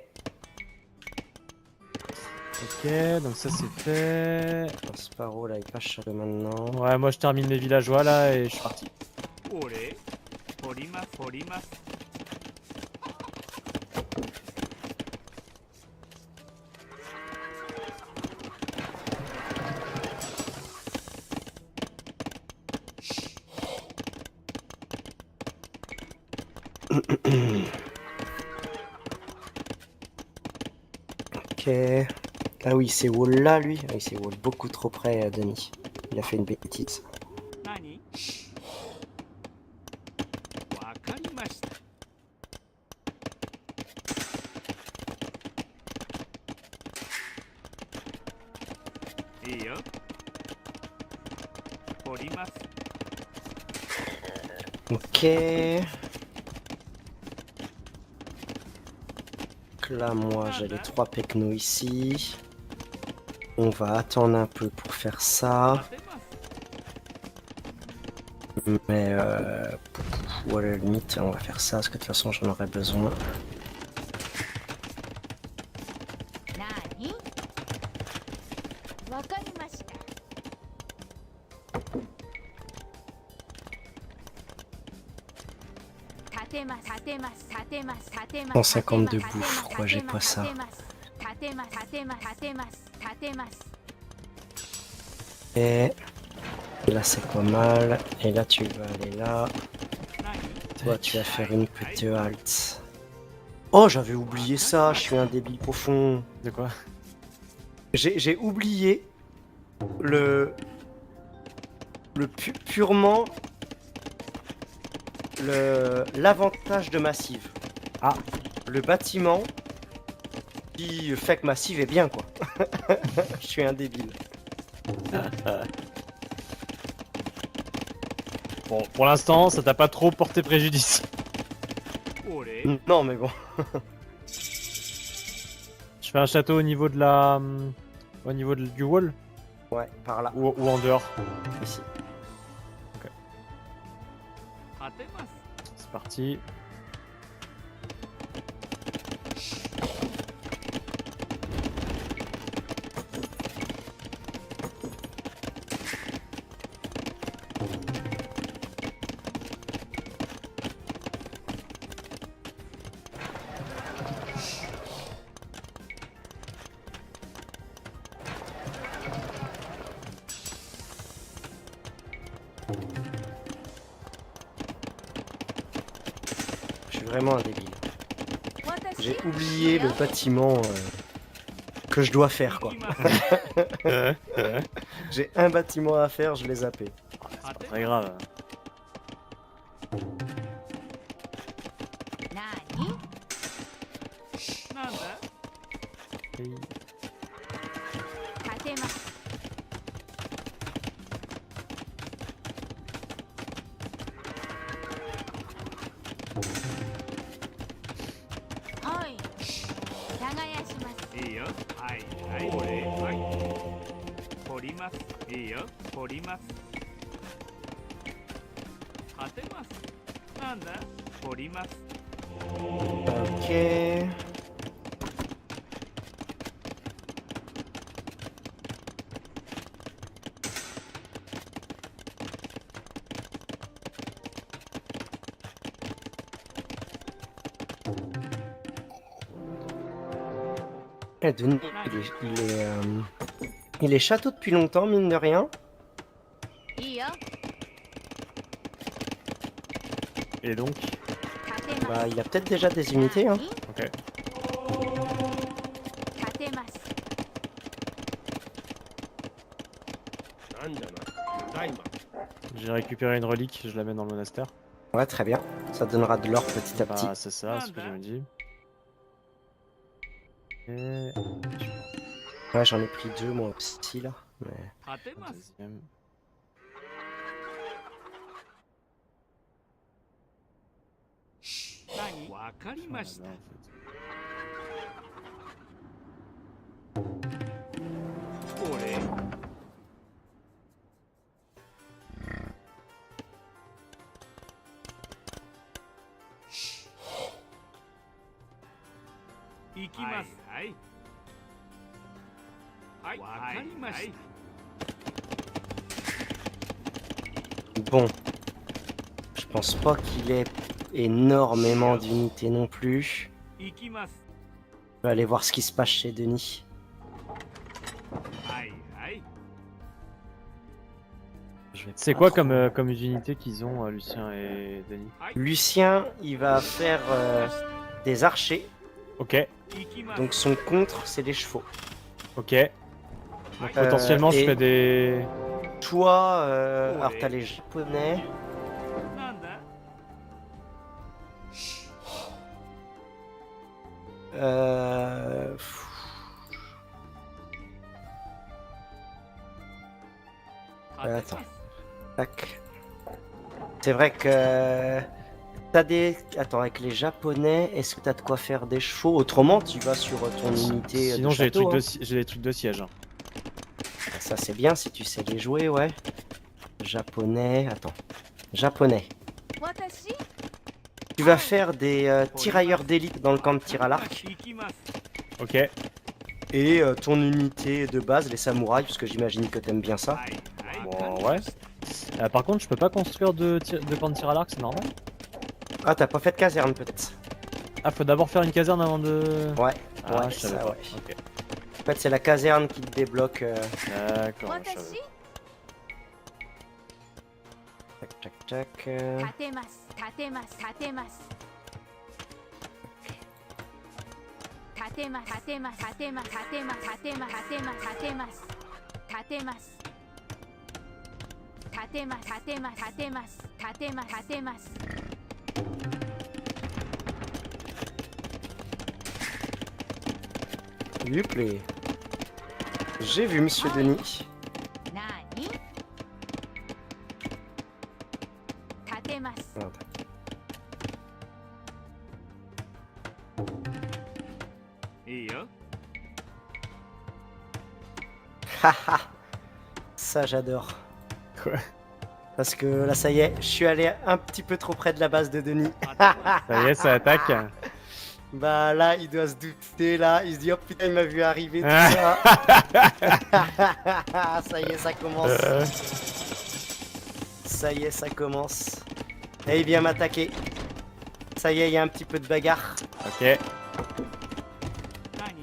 Ok, donc ça c'est fait. Attends, Sparrow, là, il passe château maintenant. Ouais, moi je termine mes villageois là et je suis parti. 俺掘ります掘ります。 Ok. Ah oui, c'est Wall là, lui. Ah oui, c'est Wall beaucoup trop près, Denis. Il a fait une bêtise. 何わかりました。いいよ。掘ります。 Ok. Donc là, moi, j'ai les 3 pecnos ici. On va attendre un peu pour faire ça. 当てます。 Mais ou à la limite, on va faire ça parce que de toute façon, j'en aurai besoin. なにわかりました。立てます立てます立てます立てます。 152 bouffe, pourquoi j'ai pas ça? 立てます立てます立てます立てます。 Et là, c'est pas mal. Et là, tu vas aller là. 何 Toi, tu vas faire une petite halte. Oh, j'avais oublié ça. Je suis un débile profond. De quoi? J'ai oublié purement l'avantage de Massive. Ah. Le bâtiment qui fait que Massive est bien, quoi. Je suis un débile. Bon, pour l'instant, ça t'a pas trop porté préjudice. 俺 Non, mais bon. Je fais un château au niveau de la. Au niveau du wall Ouais, par là. ou en dehors. Ici. 立てます。 C'est parti. Je suis vraiment un débile. J'ai oublié le bâtiment que je dois faire, quoi. 行きます。 J'ai un bâtiment à faire, je l'ai zappé. 立て Très grave. なになんだ Et- 立てます。はい耕します。いいよ。はいはい。俺はい。掘ります。いいよ。掘ります。立てますなんだ掘ります Ok. Denis, il est château depuis longtemps, mine de rien. いいよ Et donc, 立てま Bah, す il y a peut-être déjà des unités. Hein. 何 ok. 立てます J'ai récupéré une relique, je la mets dans le monastère. Ouais, très bien. Ça donnera de l'or petit à petit. Bah, c'est ça, ce que je me dis. Et... Ouais, j'en ai pris 2 moi aussi là. Mais... 立てます deuxième. 何わかりました Voilà, en fait. これ行きますはいはいわかりました Bon. Je pense pas qu'il ait énormément d'unités non plus. 行きます Je vais aller voir ce qui se passe chez Denis. はいはい C'est quoi comme unité qu'ils ont, Lucien et Denis? はい Lucien, il va faire des archers. Ok, 行きます Donc son contre, c'est les chevaux. ok. Donc potentiellement, je et- fais des... Toi, alors t'as les japonais. なんだ pff, Attends. Tac. C'est vrai que t'as des... Attends, avec les japonais, est-ce que t'as de quoi faire des chevaux? Autrement, tu vas sur ton unité Sinon, de j'ai les château, trucs de, hein. j'ai les trucs de siège. Hein. Ça, c'est bien si tu sais les jouer, ouais. Japonais... Attends. Japonais. 私 Tu vas faire des tirailleurs d'élite dans le camp de tir à l'arc. 行きます Ok. Et ton unité de base, les samouraïs, parce que j'imagine que t'aimes bien ça. はいはい Bon, ouais. Par contre, je peux pas construire de camp de tir à l'arc, c'est normal? Ah, t'as pas fait de caserne, peut-être? Ah, faut d'abord faire une caserne avant de... Ouais. Ah, ouais, je savais ça, pas. ouais. Ok. En fait, c'est la caserne qui te débloque. D'accord, je 私 savais. Tac, tac, tac. 立てます立てます立てます立てます立てます立てます立てます立てます立てます立てます立てます立てます立てます立てます立てます立てます Lui plaît. J'ai vu Monsieur Denis. 何立てます Ah, tac. いいよ Haha. Ça, j'adore. Quoi? Parce que là, ça y est, je suis allé un petit peu trop près de la base de Denis. 立てます Ça y est, ça attaque. Bah là, il doit se douter là. Il se dit, oh putain, il m'a vu arriver tout ça. Ça y est, ça commence. Ça y est, ça commence. Et il vient m'attaquer. Ça y est, il y a un petit peu de bagarre. Ok. 何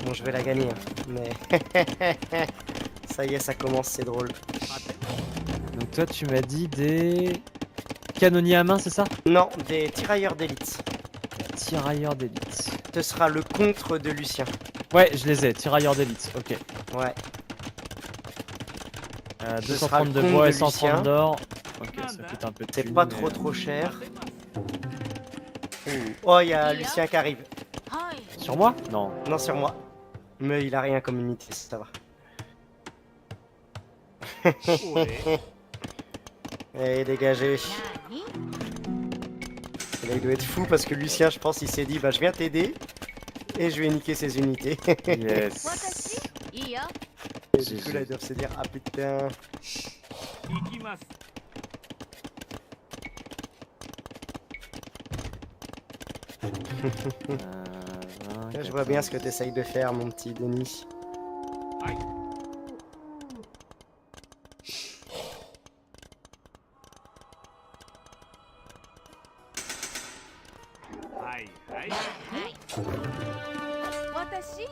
Bon, je vais la gagner. Hein. Mais ça y est, ça commence, c'est drôle. 立てます Donc toi, tu m'as dit des... Canonniers à main, c'est ça? Non, des tirailleurs d'élite. Tirailleurs d'élite. Ce sera le contre de Lucien. Ouais, je les ai, tirailleurs d'élite, ok. Ouais. Ce 230 sera le de compte bois de et 130 Lucien. d'or. Ok, ça coûte un peu de C'est thunes, pas mais, trop cher. 立てます Oh, il y a Lucien qui arrive. はい Sur moi? Non. Non, sur moi. Mais il a rien comme unité, ça va. これ Allez, dégagez. 何 Et là, il doit être fou parce que Lucien, je pense, il s'est dit, bah je viens t'aider. Et je vais niquer ses unités. Yes. 私いいよ Et du coup, là, ils doivent se dire, ah putain. 行きます 20, Je vois bien ce que tu essayes de faire, mon petit Denis. Aïe, aïe. 私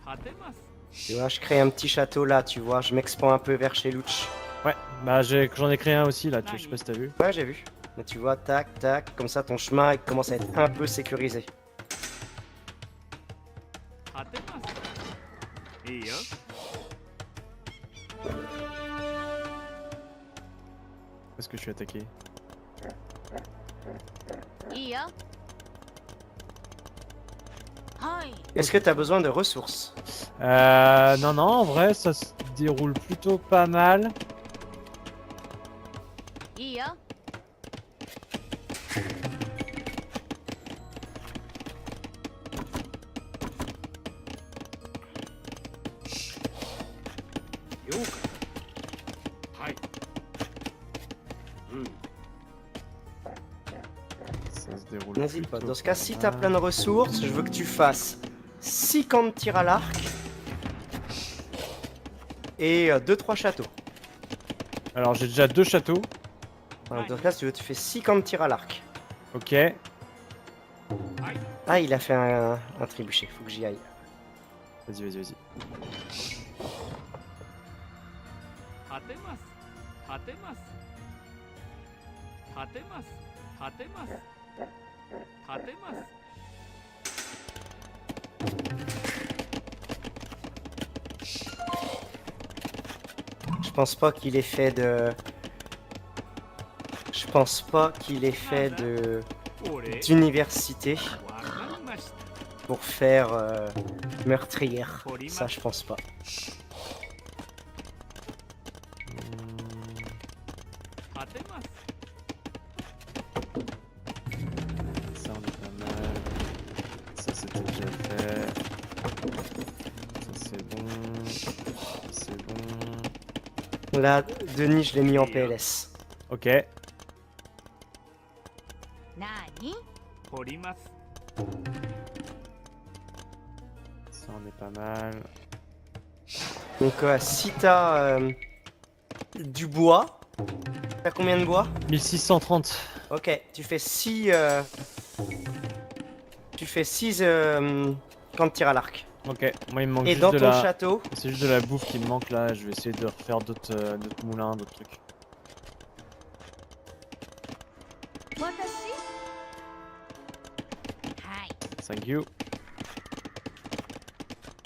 Tatemasu. Tu vois, je crée un petit château là, tu vois. Je m'expand un peu vers chez Luch. Ouais, bah j'en ai créé un aussi là, je sais pas si t'as vu. Ouais, j'ai vu. Mais tu vois, tac, tac, comme ça ton chemin il commence à être un peu sécurisé. Tatemasu. Et yo. Parce que je suis attaqué. いいよはい Est-ce que t'as besoin de ressources? Non, non, en vrai, ça se déroule plutôt pas mal. いいよ はい。 Ça se déroule. N'hésite pas. plutôt Dans ce cas, pas si t'as mal. plein de ressources, je veux que tu fasses 6 camps de tir à l'arc et 2-3 châteaux. Alors j'ai déjà 2 châteaux. Alors, dans ce cas, si tu veux, tu fais 6 camps de tir à l'arc. Ok. Ah, il a fait un trébuchet, faut que j'y aille. Vas-y, vas-y, vas-y. Tatemasu. Tatemasu. Tatemasu. Tatemasu. Tatemasu. Je pense pas qu'il ait fait de... Je pense pas qu'il ait fait de... Ore. d'université Wakarimashita. pour faire meurtrière. Ça, je pense pas. Tatemasu. Ça on est pas mal. Ça c'était déjà fait. Ça c'est bon. C'est bon. Là, Denis, je l'ai mis en PLS. Ok. なに Horimasu. Ça on est pas mal. Donc, si t'as du bois, t'as combien de bois? 1630. Ok, tu fais 6... Tu fais 6 camps de tir à l'arc. Ok. Moi il me manque Et juste dans de ton la... château, C'est juste de la bouffe qui me manque là. Je vais essayer de refaire d'autres moulins, d'autres trucs. 私はい Thank you.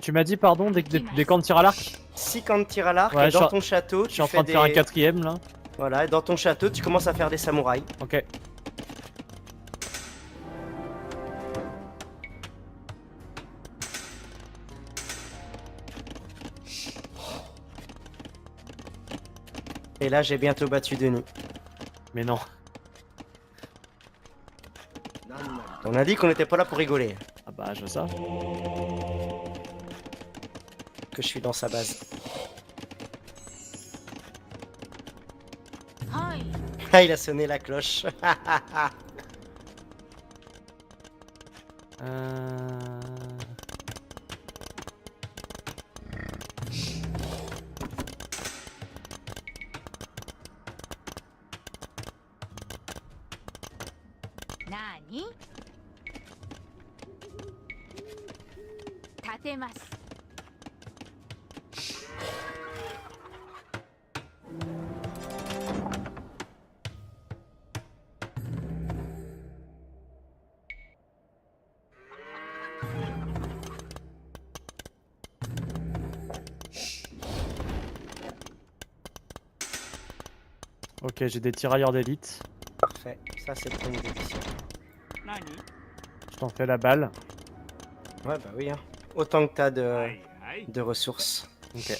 Tu m'as dit pardon des camps de tir à l'arc? 6 camps de tir à l'arc, Ouais, et dans ton château, Je tu suis en fais train de faire un des... 4ème là. Voilà, et dans ton château, tu commences à faire des samouraïs. Ok. Et là, j'ai bientôt battu Denis. Mais non. On a dit qu'on n'était pas là pour rigoler, Ah bah je vois ça. que je suis dans sa base. はい Ah, il a sonné la cloche.なに立てます Ok, j'ai des tirailleurs d'élite. Parfait, ça c'est pour une édition. Nani? Je t'en fais la balle. Ouais, bah oui, hein. Autant que t'as de, Aïe, aïe. de ressources. Ok.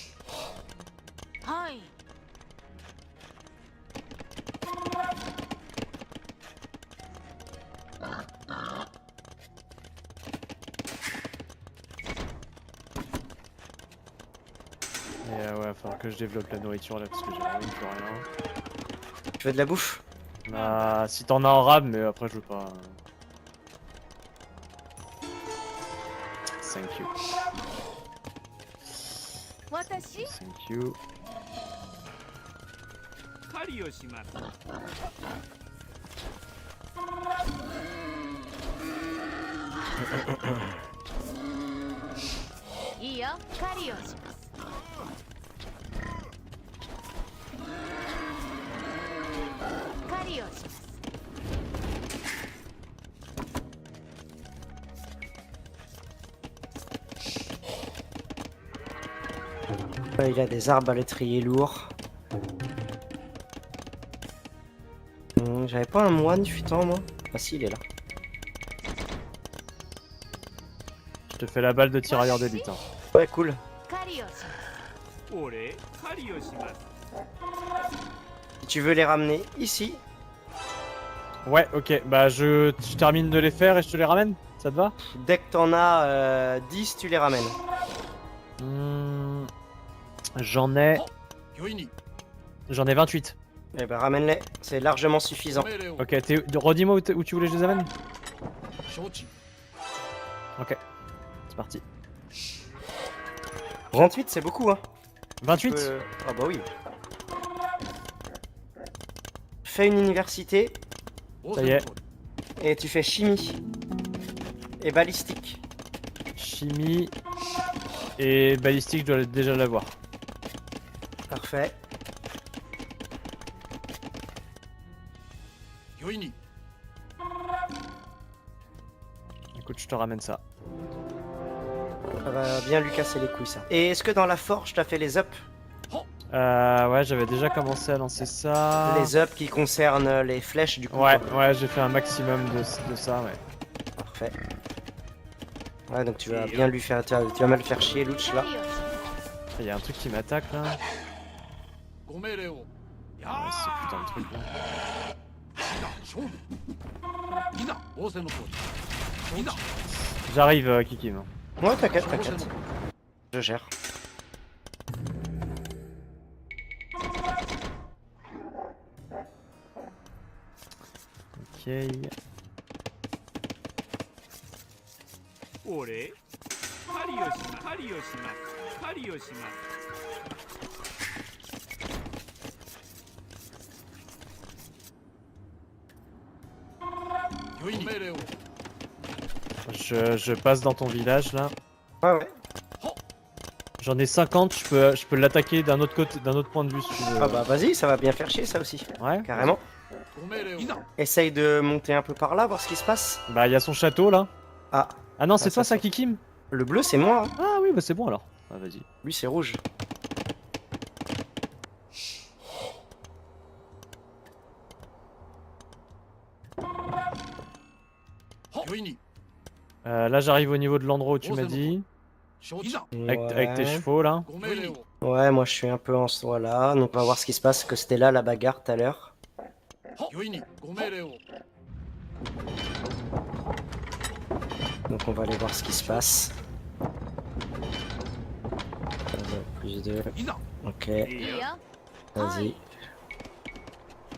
はい Et ouais, va falloir que je développe la nourriture là parce que j'ai vraiment plus rien. Tu veux de la bouffe? Si t'en as en rab, mais après je veux pas. Thank you. 私 Thank you. 狩りをします いいよ狩りをします狩りをします Il a des arbres à l'étrier lourds. J'avais pas un moine futant moi? Ah si, il est là. Je te fais la balle de tirailleur d'élite. Hein. Ouais, cool. 狩りをします 俺狩りをします Si tu veux les ramener ici, Ouais, ok. Bah je termine de les faire et je te les ramène. Ça te va? dès que t'en as 10, tu les ramènes. J'en ai 良いに 28. Eh ben ramène-les, c'est largement suffisant. 命令を Ok, redis-moi où tu voulais que je les amène. 承知 Ok, c'est parti. 28, c'est beaucoup, hein. 28. Ah bah oui. Fais une université Ça y est. et tu fais chimie et balistique. Chimie et balistique, je dois déjà l'avoir. Parfait. 良いに Écoute, je te ramène ça. Ça va bien lui casser les couilles ça. Et est-ce que dans la forge t'as fait les ups? Ouais, j'avais déjà commencé à lancer ça. Les ups qui concernent les flèches du coup. Ouais, quoi. ouais, j'ai fait un maximum de ça, ouais. Parfait. Ouais, donc tu vas bien lui faire. Tu vas mal le faire chier, Louch là. 狩りをします Il y a un truc qui m'attaque là. ご命令を Ouais, ce putain de truc là. 勝負いざ仰せの通りいざ J'arrive, Kikim. Ouais, t'inquiète, t'inquiète. Je gère. Ok. 俺狩りをします狩りをします狩りをします 良いに命令を Je passe dans ton village là. Ouais, ouais. J'en ai 50, je peux l'attaquer d'un autre côté, d'un autre point de vue si tu veux. Ah bah vas-y, ça va bien faire chier ça aussi. Ouais. Carrément. ご命令をいざ Essaye de monter un peu par là, voir ce qui se passe. Bah, il y a son château là. Ah, Ah non, c'est Ah, toi ça, ça, ça. Kikim? le bleu c'est moi. Hein. Ah oui, bah c'est bon alors. Ah, vas-y. Lui c'est rouge. Là, j'arrive au niveau de l'endroit où tu Oh, m'as c'est dit. 承知だ Avec tes chevaux là. ご命令を Ouais, moi je suis un peu en soi là, donc on va voir ce qui se passe, que c'était là la bagarre tout à l'heure. 良いにご命令を Donc on va aller voir ce qui se passe. Plus 2. いざ Ok, いいいいよ よ vas-y.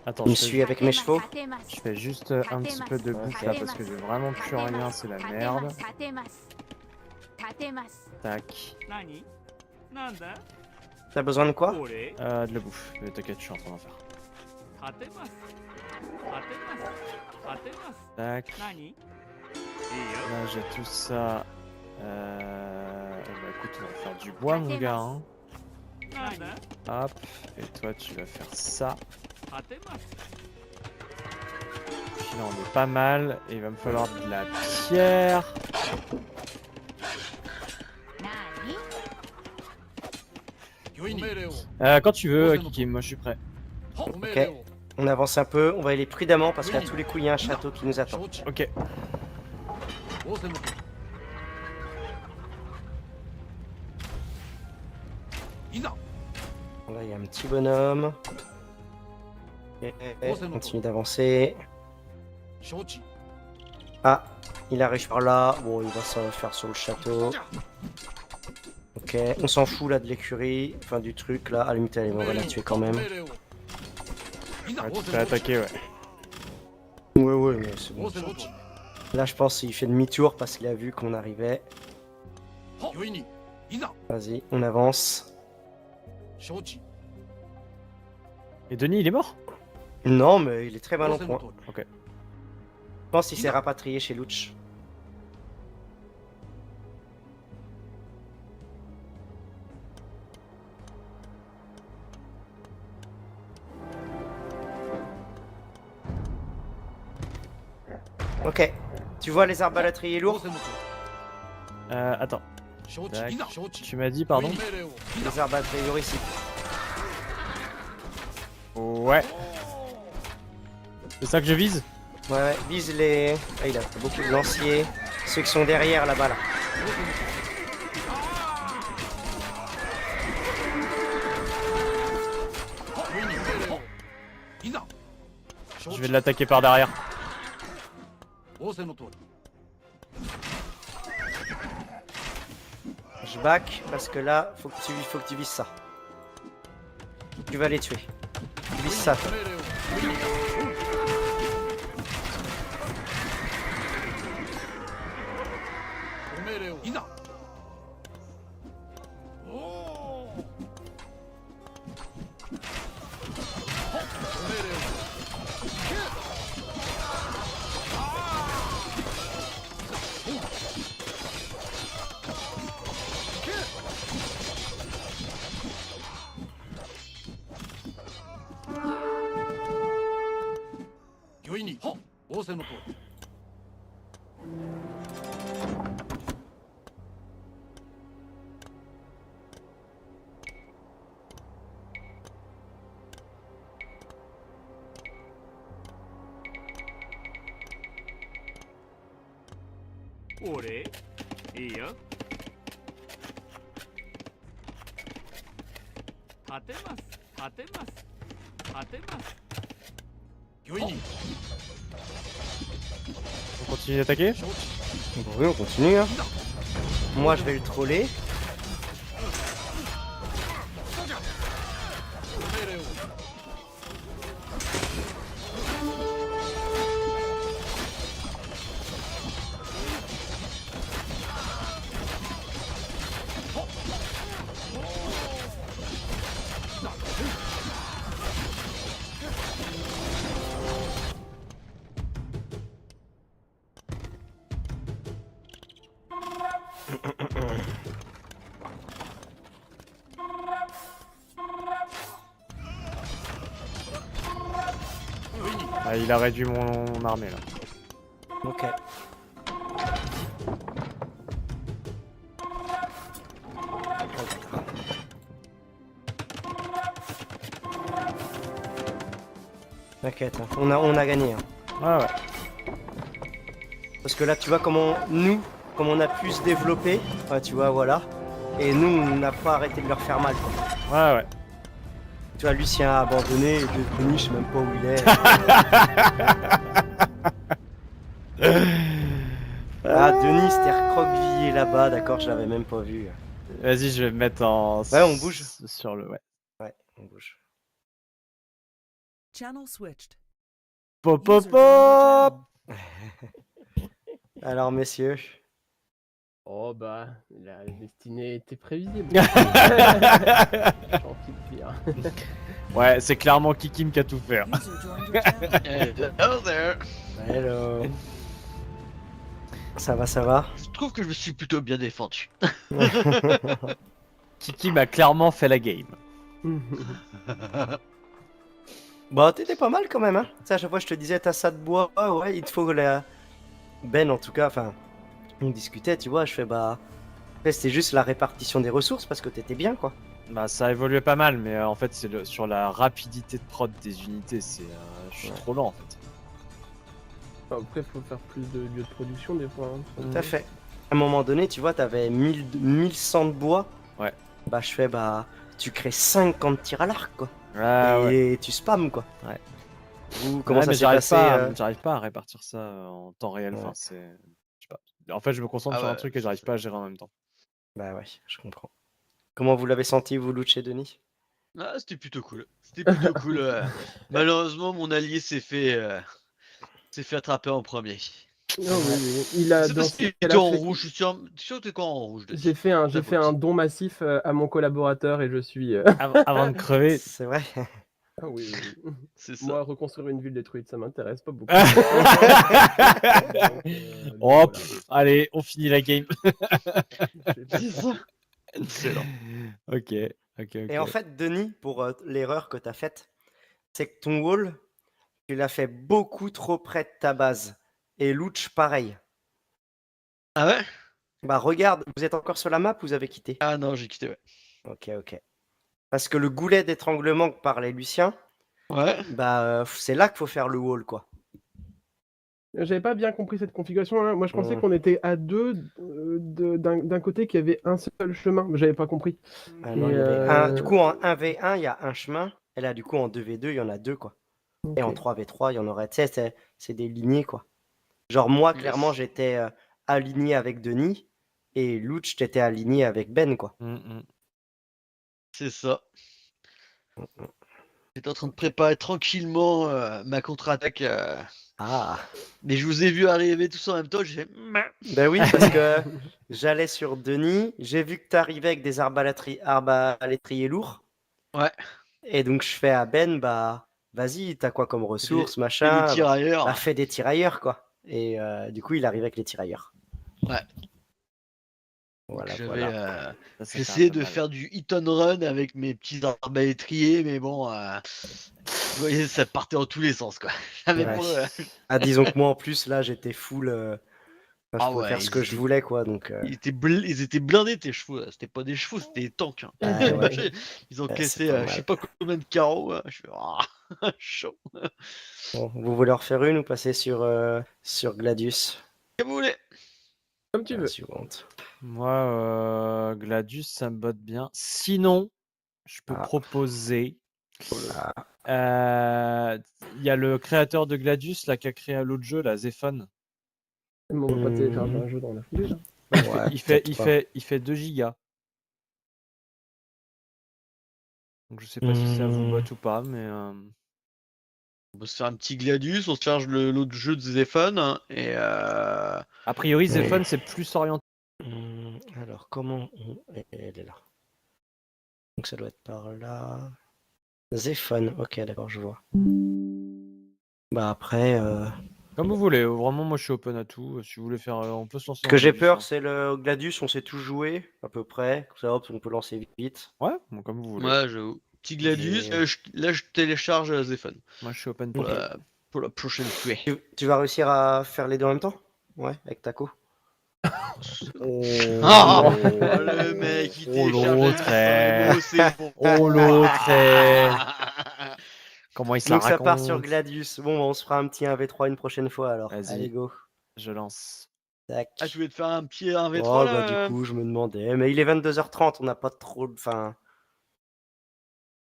Attends, Il me je fais, suit avec mes chevaux. 立てます je fais juste un petit peu de bouffe là parce que j'ai vraiment plus rien, c'est la merde. 立てます立てます Tac. 何なんだ T'as besoin de quoi? 俺 De la bouffe. Mais t'inquiète, je suis en train d'en faire. 立てます立てます立てます Tac. 何いいよ Là, j'ai tout ça. Bah écoute, on va faire du bois, mon gars. Hein. なんだ Hop. Et toi, tu vas faire ça. 立てます Puis là, on est pas mal. Et il va me falloir de la pierre. 何良いにご命令を Quand tu veux, Kikim, moi je suis prêt. ご命令を On avance un peu, on va y aller prudemment parce qu'à tous les coups il y a un château qui nous attend. 承知 Ok. 仰せの通りいざ Là il y a un petit bonhomme. Et continue d'avancer. 承知 Ah, il arrive par là. Bon, il va se faire sur le château. Ok, on s'en fout là de l'écurie, enfin du truc là. À la limite, allez, on va la tuer quand même. いざ Ouais, tu te 仰せ fais の通り attaquer, ouais. Ouais, mais c'est bon. 仰せの通り Là, je pense qu'il fait demi-tour parce qu'il a vu qu'on arrivait. 御意にいざ Vas-y, on avance. 承知 Et Denis, il est mort? Non, mais il est très mal 仰 en せの point. 通り Je pense qu'il s'est rapatrié chez Luch. Ok. Tu vois les arbalétriers 仰 lourds? せの通 Attends, り承知 Tac. いざ承知 tu m'as dit, pardon? 御意の命令をいざ Les arbalétriers lourds ici. Ouais. C'est ça que je vise? Ouais, vise les... Ah, il a beaucoup de lanciers. Ceux qui sont derrière là-bas, là. 御意に命令をいざ承 Je 知 vais l'attaquer par derrière. 仰せの通り Je back parce que là, faut que tu vises ça. Tu vas les tuer. Tu vises ça. 命令を御意にご命令をいざおおご命令を 御意に仰せの通り 俺いいよ立てます立てます立てます 御意に On continue d'attaquer? 承知 Oui, on continue. Hein. Moi, je vais le troller. ご命令を Ah, il a réduit mon armée là. Ok. T'inquiète, hein. On a gagné. Hein. Ouais, ouais. Parce que là, tu vois comment comme on a pu se développer, ouais, tu vois, voilà. Et nous, on n'a pas arrêté de leur faire mal. Quoi. Ouais, ouais. Tu vois, Lucien a abandonné, et Denis, je sais même pas où il est. Ah, Denis, c'était recroquevillé là-bas, d'accord, je l'avais même pas vu. Vas-y, je vais me mettre en. Ouais, on bouge. Sur le. Ouais. Ouais, on bouge. Channel switched. Pop, pop, User joined your pop! channel. Alors, messieurs, Oh bah, la destinée était prévisible. J'ai envie de dire. Ouais, c'est clairement Kikim qui a tout fait. User joined your channel. Hello there. hello. Ça va, ça va. Je trouve que je me suis plutôt bien défendu. Kikim a clairement fait la game. Bah, t'étais pas mal quand même, hein. Tu sais, à chaque fois, je te disais, t'as ça de bois, ouais, il te faut la. Ben, en tout cas, enfin, on discutait, tu vois, je fais, bah. Après, c'était juste la répartition des ressources parce que t'étais bien, quoi. Bah, ça a évolué pas mal, mais en fait, c'est sur la rapidité de prod des unités. Je suis trop lent en fait. Après, faut faire plus de lieux de production des fois. Hein. Tout à fait. À un moment donné, tu vois, t'avais 1100 de bois. Ouais. Bah, je fais, bah, tu crées 50 tirs à l'arc, quoi. Ah, ouais. Et tu spammes, quoi. Ouais. Vous, comment Ouais, ça mais s'est j'arrive passé pas, j'arrive pas à répartir ça en temps réel. Ouais. Enfin, c'est. Je sais pas. En fait, je me concentre Ah sur un ouais, truc et j'arrive pas à gérer en même temps. Bah ouais, je comprends. Comment vous l'avez senti, vous, Luch et Denis? Ah, c'était plutôt cool. C'était plutôt cool. Malheureusement, mon allié s'est fait s'est fait attraper en premier. Non, oui. Il a C'est parce dansé. qu'il était en rouge, je suis sûr que t'es quand en rouge. J'ai fait un don massif à mon collaborateur et je suis. Avant de crever. C'est vrai. Ah oui. C'est ça. Moi, reconstruire une ville détruite, ça m'intéresse pas beaucoup. Oh, voilà. allez, on finit la game. C'est ça. Excellent. Ok. Et en fait, Denis, pour l'erreur que tu as faite, c'est que ton wall, tu l'as fait beaucoup trop près de ta base. Et Louch, pareil. Ah ouais? Bah regarde, vous êtes encore sur la map ou vous avez quitté? Ah non, j'ai quitté, ouais. Ok. Parce que le goulet d'étranglement que parlait Lucien, Ouais. bah c'est là qu'il faut faire le wall, quoi. J'avais pas bien compris cette configuration. Hein. Moi, je pensais Mm. qu'on était à deux d'un côté qu'il y avait un seul chemin. J'avais pas compris. Ah non, Et, il y avait du coup, en 1v1, il y a un chemin. Et là, du coup, en 2v2, il y en a deux, quoi. Et en ok. 3v3, il y en aurait. Tu sais, c'est des lignées, quoi. Genre, moi, Yes. clairement, j'étais aligné avec Denis. Et Louch, t'étais aligné avec Ben, quoi. C'est ça. J'étais en train de préparer tranquillement ma contre-attaque. Ah. Mais je vous ai vu arriver tous en même temps, j'ai fait... Ben oui, parce que j'allais sur Denis. J'ai vu que t'arrivais avec des arbalétriers lourds. Ouais. Et donc, je fais à Ben, bah, vas-y, t'as quoi comme ressources, Et machin. les tirailleurs. Bah, fais des tirailleurs, quoi. Et du coup, il arrive avec les tirailleurs. Ouais. Voilà, J'avais voilà. j'essayais de faire du hit and run avec mes petits arbalétriers, mais bon, vous voyez, ça partait en tous les sens, quoi. J'avais Ouais. pas- Ah, disons que moi, en plus, là, j'étais full. Enfin, je Ah pouvais ouais, faire ce que je voulais, quoi. Donc, ils étaient blindés, tes chevaux, là. C'était pas des chevaux, c'était des tanks. Hein. Ah, ouais. Ils ont Ouais, cassé c'est pas je sais mal. pas combien de carreaux. Je fais, chaud. Bon, vous voulez en refaire une ou passer sur Gladius? Comme vous voulez. Comme tu La veux. suivante. Moi, Gladius, ça me botte bien. Sinon, je peux Ah. proposer. Ah. Il y a le créateur de Gladius là, qui a créé l'autre jeu, là, Zephon. Mais on va pas télécharger un jeu dans la foulée. Là. Ouais, Il fait 2 gigas. Donc je sais pas si ça vous botte ou pas, mais. On peut se faire un petit Gladius, on se charge l'autre jeu de Zephon, hein, et A priori, Zephon, c'est plus orienté. Alors, comment elle est là. Donc, ça doit être par là. Zephon, ok, d'accord, je vois. Bah, après. Comme vous voulez, vraiment, moi je suis open à tout. Si vous voulez faire. On peut se lancer Ce dans que j'ai Gladius, peur, hein. c'est le Gladius, on sait tout jouer, à peu près. Ça, hop, on peut lancer vite. Ouais, bon, comme vous voulez. ouais, j'avoue. Petit Gladius, Et- là je télécharge Zephon Moi je suis open pour, pour tout. pour la prochaine fois. Tu vas réussir à faire les deux en même temps? Ouais, avec Taco. Ah, le mec, il Oh, télécharge l'autre, un MMO, c'est bon. Oh l'autre Comment il se la Donc, ça part sur raconte? Gladius. Bon, on se fera un petit 1v3 une prochaine fois alors. Vas-y. Allez, go. Je lance. Tac. Ah, tu voulais te faire un petit 1v3 Oh, là bah, du coup, je me demandais. Mais il est 22h30, on n'a pas trop. Enfin.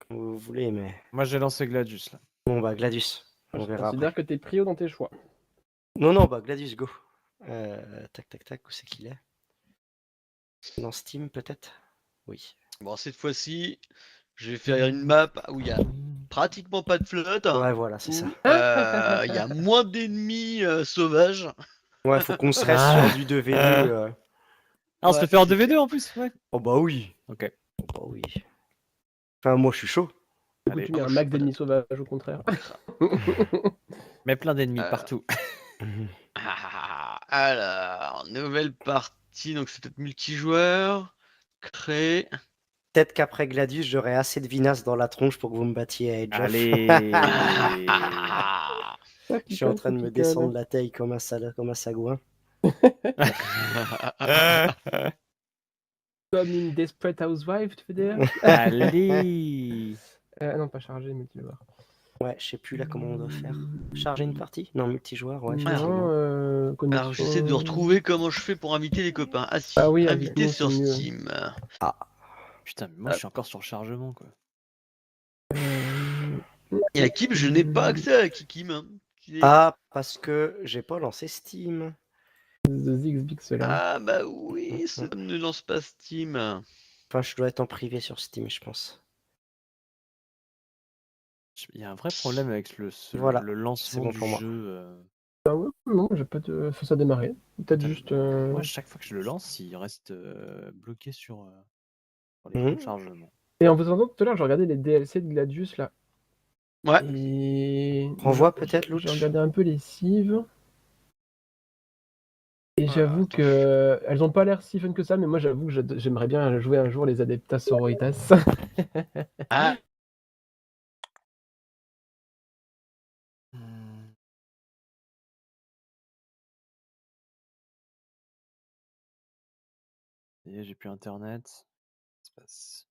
Comme vous voulez, mais. Moi j'ai lancé Gladius là. Bon, bah, Gladius. On Je verra considère après. que t'es prio dans tes choix. Non, bah, Gladius, go. Tac, où c'est qu'il est? Dans Steam, peut-être? Oui. Bon, cette fois-ci, je vais faire une map où il y a pratiquement pas de flotte. Ouais, voilà, c'est ça. Il y a moins d'ennemis sauvages. Ouais, faut qu'on se reste sur du 2v2. Ah, on se Ouais, le fait en c'est 2v2 en plus? Ouais. Oh, bah oui. Ok. Oh, bah oui. Enfin, moi, je suis chaud. Du coup, Allez, tu mets moi, un je max suis pas d'ennemis sauvages au contraire. Mais plein d'ennemis Euh, partout. Alors, nouvelle partie, donc c'est peut-être multijoueur. Créer. Peut-être qu'après Gladius, j'aurai assez de vinasse dans la tronche pour que vous me battiez à Age of. Allez. Je suis en train de me descendre la taille comme un sagouin. Comme une Desperate Housewife, tu veux dire? Allez. Non, pas chargé, mais tu vas voir. Ouais, je sais plus là comment on doit faire. Charger une partie? Non, multijoueur, ouais. Non, connexion. Alors, j'essaie de retrouver comment je fais pour inviter les copains. Ah si, Ah oui, inviter avec nous, sur c'est mieux. Steam. Putain, mais moi je suis encore sur le chargement quoi. Et à Kim, je n'ai pas accès à Kikim. Hein. Ah, parce que j'ai pas lancé Steam. The Zigzbix là. Ah bah oui, ça ne lance pas Steam. Enfin, je dois être en privé sur Steam, je pense. Il y a un vrai problème avec le Voilà, lancement bon du pour moi. jeu. ouais, non, j'ai pas de. Faut ça démarrer. Peut-être Putain, juste. Moi, chaque fois que je le lance, il reste bloqué sur les Mhm. points de chargement. Et en vous entendant tout à l'heure, j'ai regardé les DLC de Gladius là. Ouais. Et. Renvoie peut-être, J'ai Louch. regardé un peu les cives. Et j'avoue Attends, que elles ont pas l'air si fun que ça, mais moi j'avoue que j'aimerais bien jouer un jour les Adeptas Sororitas. Ah, Hmm. Ça y est, j'ai plus internet. Ça se passe.